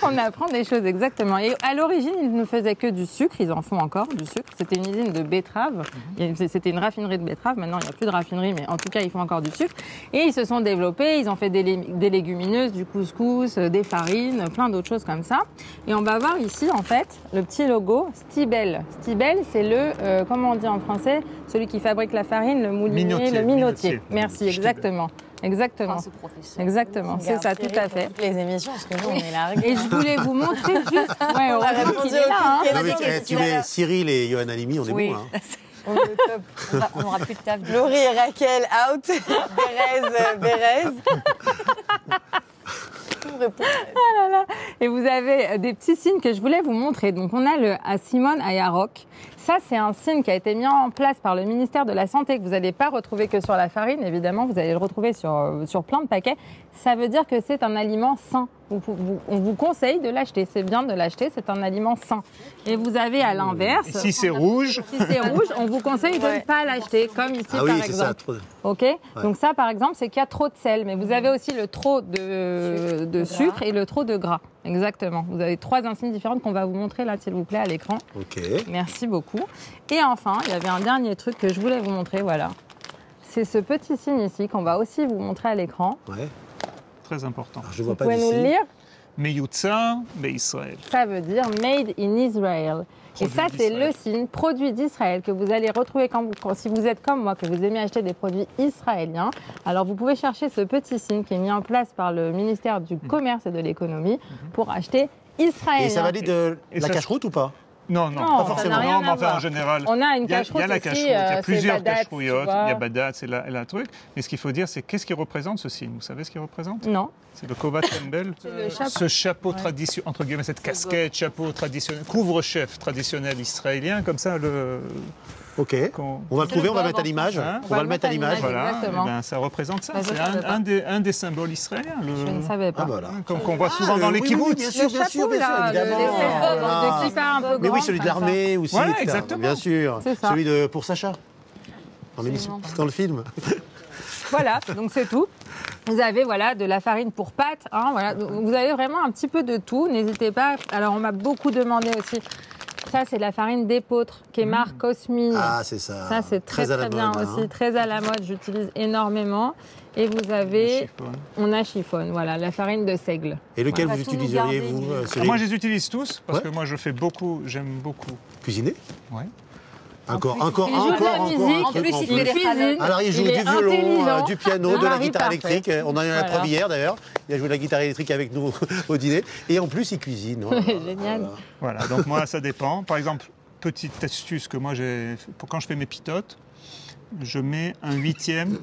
On apprend des choses, exactement. Et à l'origine, ils ne faisaient que du sucre. Ils en font encore du sucre. C'était une usine de betterave. C'était une raffinerie de betterave. Maintenant, il n'y a plus de raffinerie, mais en tout cas, ils font encore du sucre. Et ils se sont développés. Ils ont fait des légumineuses, du couscous, des farines, plein d'autres choses comme ça. Et on va voir ici, en fait, le petit logo Stibel. Stibel, c'est le, comment on dit en français, celui qui fabrique la farine, le moulinier. Et le minotier. Merci, exactement. Exactement. Exactement, c'est ça, tout à fait.
Les émissions, parce que nous, on est là.
Et je voulais vous montrer juste. Ouais,
On a
heureusement
répondu
qu'il est là. Hein.
Non, mais, tu mets Cyril et Johan Halimi, on est bon. Hein.
On est top. On n'aura plus de table. Laurie et Raquel, out. Bérez.
Ah là là. Et vous avez des petits signes que je voulais vous montrer. Donc on a le à Simone Ayarok. Ça, c'est un signe qui a été mis en place par le ministère de la Santé, que vous n'allez pas retrouver que sur la farine, évidemment, vous allez le retrouver sur plein de paquets. Ça veut dire que c'est un aliment sain. On vous conseille de l'acheter, c'est bien de l'acheter, c'est un aliment sain. Et vous avez à l'inverse...
Si c'est rouge...
Si c'est rouge, on vous conseille de ne pas l'acheter, comme ici par exemple.
Ça, trop...
Ok. Donc ça, par exemple, c'est qu'il y a trop de sel, mais vous avez aussi le trop de sucre et le trop de gras. Exactement. Vous avez 3 insignes différentes qu'on va vous montrer là, s'il vous plaît, à l'écran.
Ok.
Merci beaucoup. Et enfin, il y avait un dernier truc que je voulais vous montrer, voilà. C'est ce petit signe ici qu'on va aussi vous montrer à l'écran.
Ouais.
Très important.
Alors, je vois
vous pouvez nous le lire?
Meyutza, Israël.
Ça veut dire Made in Israel. Et ça, c'est le signe produit d'Israël que vous allez retrouver si vous êtes comme moi, que vous aimez acheter des produits israéliens. Alors, vous pouvez chercher ce petit signe qui est mis en place par le ministère du Commerce et de l'Économie pour acheter israélien.
Et ça valide la cacheroute ou pas?
Non, pas forcément. Non, mais enfin, en général,
on a une cacheroute.
Il y a la cacheroute, il y a plusieurs cacherouillottes, il y a Badat, c'est la truc. Mais ce qu'il faut dire, c'est qu'est-ce qui représente ce signe? Vous savez ce qu'il représente?
Non.
C'est le Kovat Tembel, ce chapeau traditionnel, entre guillemets, cette casquette, chapeau traditionnel, couvre-chef traditionnel israélien, comme ça,
Ok, on va le trouver, on va le mettre à l'image. On va le mettre à l'image.
Voilà, ben, ça représente ça. C'est un des symboles israéliens.
Je ne savais pas.
Comme
qu'on voit souvent dans les kibbutz.
Bien sûr, évidemment. Mais oui, celui de l'armée aussi.
Voilà, exactement.
Bien sûr. Celui pour Sacha. Dans le film.
Voilà, donc c'est tout. Vous avez de la farine pour pâtes. Hein, voilà. Vous avez vraiment un petit peu de tout. N'hésitez pas. Alors, on m'a beaucoup demandé aussi. Ça, c'est la farine d'épeautre qui est marque Cosmine.
Ah, c'est ça.
Ça, c'est très bien aussi. Très à la mode. J'utilise énormément. Et vous avez... On a chiffon, voilà, la farine de seigle.
Et lequel vous utiliseriez, vous,
Moi, je les utilise tous parce que moi, j'aime beaucoup.
Cuisiner?
Ouais.
Encore.
En plus, il fait des cuisines.
Alors, il joue du violon, du piano, de la guitare électrique. On en a eu la preuve hier, d'ailleurs. Il a joué de la guitare électrique avec nous au dîner. Et en plus, il cuisine.
Génial.
Voilà, donc moi, ça dépend. Par exemple, petite astuce que moi, quand je fais mes pitotes, je mets un huitième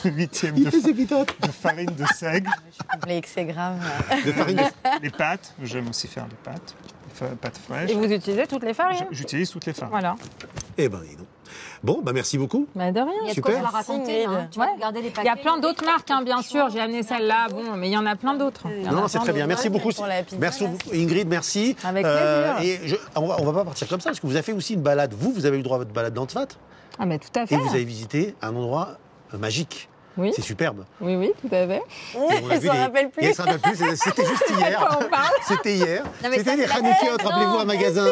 de farine de seigle.
Je que c'est grave.
Les pâtes, j'aime aussi faire des pâtes fraîches.
Et vous utilisez toutes les farines?
J'utilise toutes les farines.
Voilà.
Eh ben, dis donc. Bon, merci beaucoup.
De rien.
Il y a de quoi raconter. Tu vas regarder les paquets.
Il y a plein d'autres marques, bien sûr. J'ai amené celle-là, mais il y en a plein d'autres.
Non, c'est très bien. Merci beaucoup. Merci Ingrid, merci.
Avec plaisir.
Et on va pas partir comme ça, parce que vous avez fait aussi une balade. Vous avez eu le droit à votre balade dans Tzfat.
Ah, mais tout à fait.
Et vous avez visité un endroit magique.
Oui.
C'est superbe.
Oui, tout à fait.
Elle s'en rappelle plus.
C'était juste hier. C'était hier. C'était les Hanoukiot, rappelez-vous, un magasin.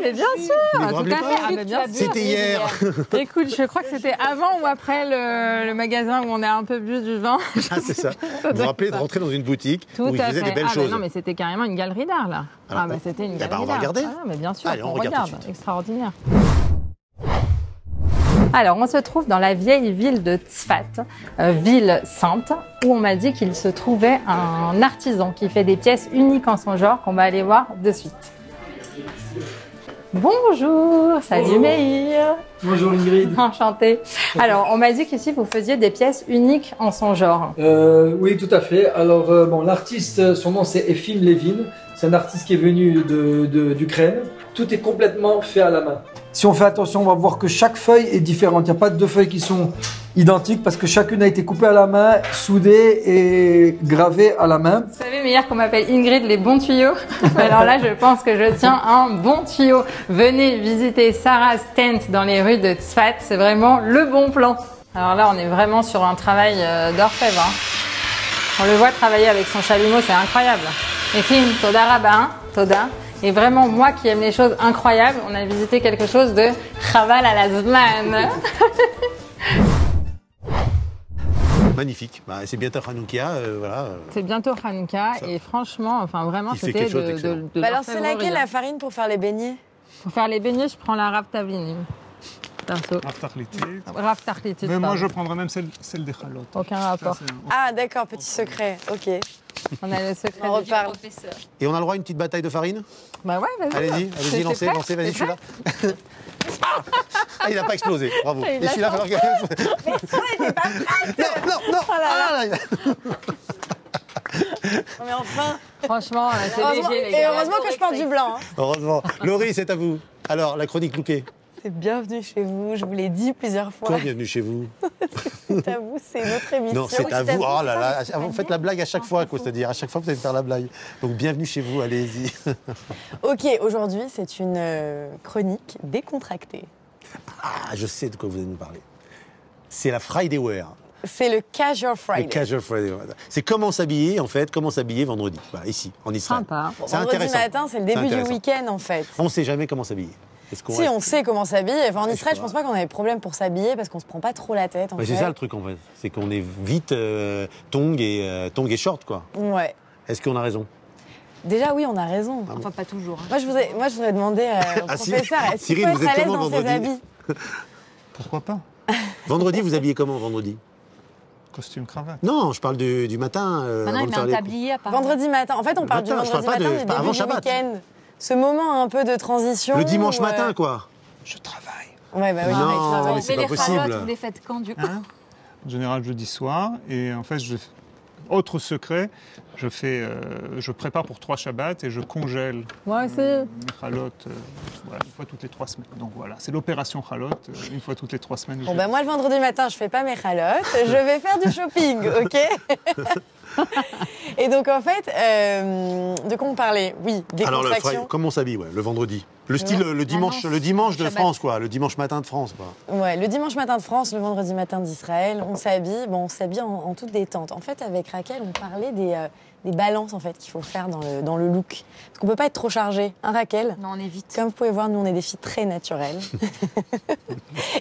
Mais bien sûr.
Tout à fait. C'était hier.
Écoute, je crois que c'était avant ou après le magasin où on a un peu bu du vin.
Ah, c'est ça. Vous vous rappelez de rentrer dans une boutique où ils faisaient des belles choses.
Non, mais c'était carrément une galerie d'art, là. C'était une galerie d'art.
On va regarder.
Mais bien sûr,
on regarde.
Extraordinaire. Alors, on se trouve dans la vieille ville de Tzfat, ville sainte, où on m'a dit qu'il se trouvait un artisan qui fait des pièces uniques en son genre, qu'on va aller voir de suite. Bonjour, salut Meir.
Bonjour Ingrid.
Enchantée. Alors, on m'a dit qu'ici, vous faisiez des pièces uniques en son genre.
Oui, tout à fait. Alors, l'artiste, son nom c'est Efim Levin. C'est un artiste qui est venu d'Ukraine. Tout est complètement fait à la main. Si on fait attention, on va voir que chaque feuille est différente. Il n'y a pas deux feuilles qui sont identiques parce que chacune a été coupée à la main, soudée et gravée à la main.
Vous savez, Meir, qu'on m'appelle Ingrid les bons tuyaux. Alors là, je pense que je tiens un bon tuyau. Venez visiter Sarah's Tent dans les rues de Tzfat. C'est vraiment le bon plan. Alors là, on est vraiment sur un travail d'orfèvre. On le voit travailler avec son chalumeau, c'est incroyable. Et Kim, Toda Rabba, Toda. Et vraiment, moi qui aime les choses incroyables, on a visité quelque chose de Chaval à la Zman.
Magnifique. C'est bientôt Hanouka, voilà.
C'est bientôt Hanouka et franchement, vraiment, c'était de
alors, c'est laquelle la farine pour faire les beignets?
Pour faire les beignets, je prends la Rav Tavlinim. perso.
Rav Tachlitit.
Rav Tachlitit.
Mais moi, je prendrais même celle des Chalot.
Aucun rapport.
Ah, d'accord, petit secret. Ok.
On a le secret
On
du
reparle.
professeur.
Et on a le droit à une petite bataille de farine?
Bah ouais, vas-y.
Allez-y, lancez, vas-y, je suis là. Ah, il n'a pas explosé, bravo.
Il
Et celui-là,
l'a
alors
Mais toi, t'es pas prête.
Non.
Oh là là.
Ah,
Mais enfin.
Franchement, c'est
Heureusement,
léger, les
et
gars.
heureusement que je porte du blanc. Hein.
Heureusement. Laurie, c'est à vous. Alors, la chronique Louquet.
C'est bienvenue chez vous, je vous l'ai dit plusieurs fois.
Quoi, bienvenue chez vous?
C'est à vous, c'est notre émission.
Non, c'est à vous. Oh là là, vous faites la blague à chaque fois, quoi. C'est-à-dire, à chaque fois, vous allez faire la blague. Donc, bienvenue chez vous, allez-y.
Ok, aujourd'hui, c'est une chronique décontractée.
Ah, je sais de quoi vous allez nous parler. C'est la Friday Wear.
C'est le Casual Friday.
Le Casual Friday. C'est comment s'habiller, en fait, comment s'habiller vendredi. Voilà, ici, en Israël.
Sympa.
C'est
Vendredi
intéressant.
matin, c'est le début du week-end, en fait.
On ne sait jamais comment s'habiller.
Si, on sait comment s'habiller. Enfin, en Israël, je pense pas qu'on avait problème pour s'habiller parce qu'on se prend pas trop la tête.
C'est ça le truc, en fait. C'est qu'on est vite tongs et short, quoi.
Ouais.
Est-ce qu'on a raison?
Déjà, oui, on a raison.
Enfin, pas toujours. Hein.
Moi, je voudrais demander au professeur, est-ce qu'il
Cyril,
faut
vous
être à
êtes
l'aise
comment
dans ses
vendredi?
habits?
Pourquoi pas?
Vendredi, vous habillez comment, vendredi?
Costume cravate.
Non, je parle du matin.
Maintenant, il met un tablier à part.
Vendredi matin. En fait, on parle du vendredi matin, du début du week-end. Ce moment un peu de transition.
Le dimanche matin, quoi.
Je travaille.
Ouais, bah oui,
non, mais c'est pas
les
possible.
chalotes, vous les faites quand, du coup?
En général, jeudi soir. Et en fait, autre secret, je prépare pour 3 Shabbats et je congèle
Moi aussi.
mes chalotes une fois toutes les 3 semaines. Donc voilà, c'est l'opération chalote, une fois toutes les 3 semaines.
Bon, bah moi, le vendredi matin, je fais pas mes chalotes. Je vais faire du shopping, ok? Et donc, en fait, de quoi on parlait? Oui, des contractions.
Comment on s'habille, le vendredi? Le style, le dimanche de France, quoi. Le dimanche matin de France, quoi.
Ouais, le dimanche matin de France, le vendredi matin d'Israël, on s'habille en toute détente. En fait, avec Raquel, on parlait des balances, en fait, qu'il faut faire dans le look. Parce qu'on peut pas être trop chargé, hein, Raquel?
Non, on évite.
Comme vous pouvez voir, nous, on est des filles très naturelles.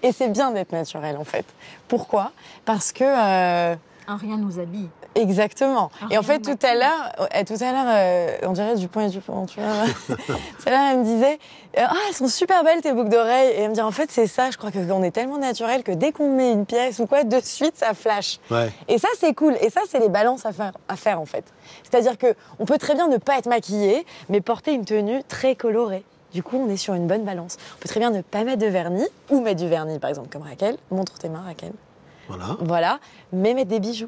Et c'est bien d'être naturelle, en fait. Pourquoi? Parce que...
Un rien nous habille.
Exactement. Et en fait, tout à l'heure, on dirait Dupont et Dupont, tu vois. Tout à l'heure, elle me disait, elles sont super belles tes boucles d'oreilles. Et elle me dit, en fait, c'est ça, je crois qu'on est tellement naturel que dès qu'on met une pièce ou quoi, de suite, ça flash. Ouais. Et ça, c'est cool. Et ça, c'est les balances à faire, en fait. C'est-à-dire qu'on peut très bien ne pas être maquillé, mais porter une tenue très colorée. Du coup, on est sur une bonne balance. On peut très bien ne pas mettre de vernis, ou mettre du vernis, par exemple, comme Raquel. Montre tes mains, Raquel. Voilà. Mais mettre des bijoux.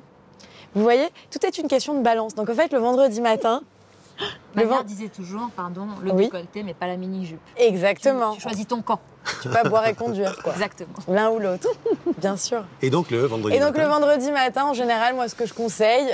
Vous voyez, tout est une question de balance. Donc en fait, le vendredi matin...
Ma mère disait toujours, le décolleté, mais pas la mini-jupe.
Exactement.
Tu choisis ton camp.
Tu peux pas boire et conduire, quoi.
Exactement.
L'un ou l'autre, bien sûr.
Et donc le vendredi matin.
Le vendredi matin, en général, moi, ce que je conseille,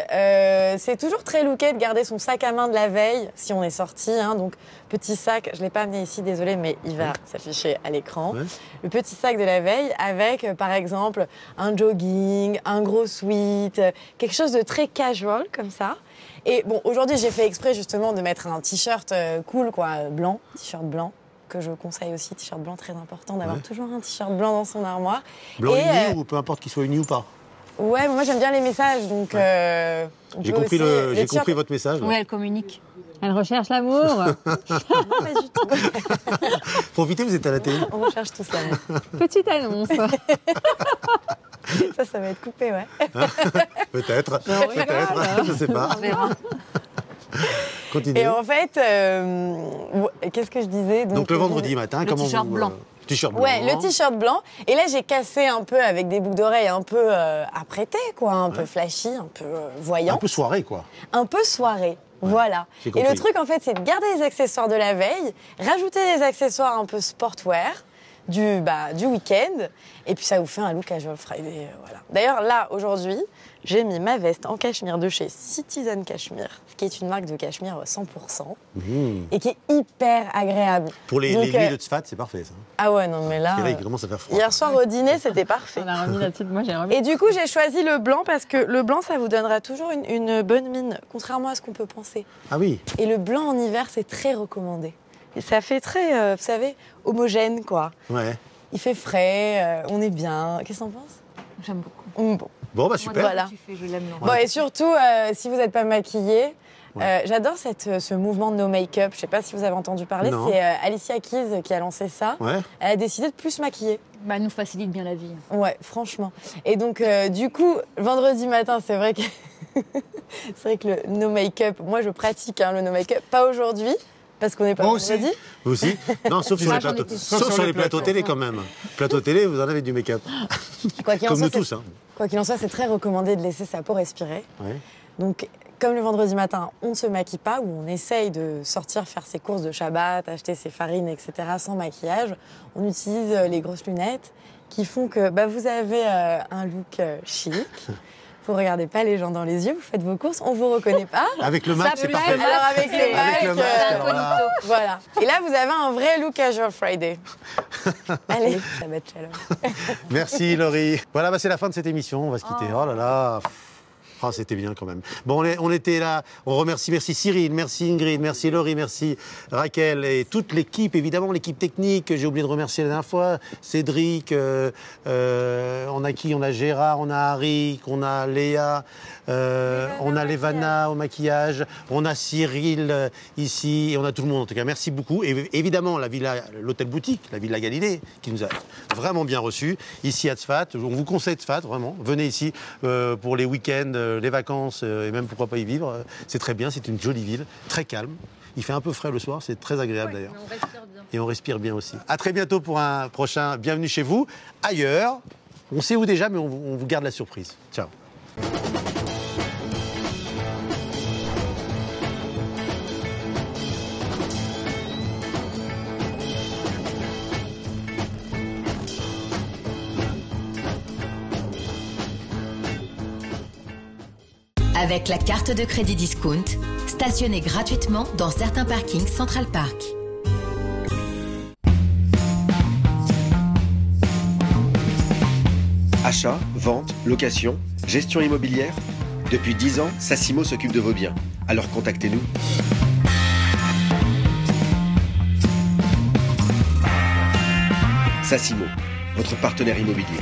c'est toujours très looké de garder son sac à main de la veille, si on est sorti. Hein, donc, petit sac, je l'ai pas amené ici, désolé, mais il va s'afficher à l'écran. Ouais. Le petit sac de la veille avec, par exemple, un jogging, un gros sweat, quelque chose de très casual, comme ça. Et bon, aujourd'hui, j'ai fait exprès, justement, de mettre un t-shirt cool, quoi, blanc, t-shirt blanc. Que je conseille aussi, t-shirt blanc, très important, d'avoir toujours un t-shirt blanc dans son armoire.
Blanc uni ou peu importe qu'il soit uni ou pas?
Ouais, mais moi j'aime bien les messages, donc...
J'ai compris votre message.
Oui, elle communique.
Elle recherche l'amour.
Non, pas du tout.
Profitez, vous êtes à la télé.
On recherche tout ça.
Petite annonce.
Ça va être coupé, ouais.
Peut-être, je sais pas.
On verra.
Continuez.
Et en fait, qu'est-ce que je disais?
Donc le vendredi matin, comment
t-shirt blanc.
T-shirt blanc.
Ouais, le t-shirt blanc. Et là, j'ai cassé un peu avec des boucles d'oreilles un peu apprêtées, quoi, un peu flashy, un peu voyant.
Un peu soirée, quoi.
Un peu soirée. Ouais, voilà. Et le truc, en fait, c'est de garder les accessoires de la veille, rajouter des accessoires un peu sportwear du week-end, et puis ça vous fait un look casual Friday. Voilà. D'ailleurs, là, aujourd'hui, j'ai mis ma veste en cachemire de chez Citizen Cashmere, qui est une marque de cachemire 100%, et qui est hyper agréable.
Pour les nuits de Tzfat, c'est parfait, ça.
Ah ouais, non, mais là...
C'est vrai, il commence à faire froid.
Hier soir, au dîner, c'était parfait.
On a remis la petite, moi j'ai remis.
Et du coup, j'ai choisi le blanc, parce que le blanc, ça vous donnera toujours une bonne mine, contrairement à ce qu'on peut penser.
Ah oui.
Et le blanc en hiver, c'est très recommandé. Et ça fait très, vous savez, homogène, quoi.
Ouais.
Il fait frais, on est bien. Qu'est-ce que t'en penses?
J'aime beaucoup.
Bon,
bah super.
Voilà.
Tu fais, je l'aime.
Bon, et surtout, si vous n'êtes pas maquillé, J'adore ce mouvement de no make-up. Je sais pas si vous avez entendu parler.
Non.
C'est Alicia Keys qui a lancé ça.
Ouais.
Elle a décidé de plus se maquiller.
Bah, elle nous facilite bien la vie.
Ouais, franchement. Et donc, du coup, vendredi matin, c'est vrai que le no make-up, moi je pratique le no make-up. Pas aujourd'hui, parce qu'on n'est pas vendredi.
Vous aussi. Non, sauf sur les plateaux télé quand même. Plateau télé, vous en avez du make-up. Comme nous tous. Hein.
Quoi qu'il en soit, c'est très recommandé de laisser sa peau respirer.
Ouais.
Donc, comme le vendredi matin, on ne se maquille pas, ou on essaye de sortir faire ses courses de Shabbat, acheter ses farines, etc. sans maquillage, on utilise les grosses lunettes qui font que vous avez un look chic. Vous regardez pas les gens dans les yeux, vous faites vos courses, on vous reconnaît pas.
Avec le masque, c'est parfait.
Alors avec les masques, voilà. Et là, vous avez un vrai look Casual Friday. Allez, Shabbat Shalom.
Merci Laurie. Voilà, c'est la fin de cette émission, on va se quitter. Oh là là. Ah, c'était bien quand même. Bon, on était là. On remercie, merci Cyril, merci Ingrid, merci Laurie, merci Raquel et toute l'équipe, évidemment, l'équipe technique que j'ai oublié de remercier la dernière fois. Cédric, on a qui? On a Gérard, on a Harry, on a Léa, on a Levana au maquillage, on a Cyril ici, et on a tout le monde en tout cas. Merci beaucoup. Et évidemment, l'hôtel boutique, la Villa Galilée, qui nous a vraiment bien reçus, ici à Tzfat. On vous conseille Tzfat, vraiment. Venez ici pour les week-ends, les vacances et même pourquoi pas y vivre. C'est très bien, c'est une jolie ville, très calme. Il fait un peu frais le soir, c'est très agréable d'ailleurs.
On respire bien.
Et on respire bien aussi. À très bientôt pour un prochain Bienvenue chez vous. Ailleurs, on sait où déjà, mais on vous garde la surprise. Ciao.
Avec la carte de crédit Discount, stationnez gratuitement dans certains parkings Central Park.
Achat, vente, location, gestion immobilière. Depuis 10 ans, Sassimo s'occupe de vos biens. Alors contactez-nous. Sassimo, votre partenaire immobilier.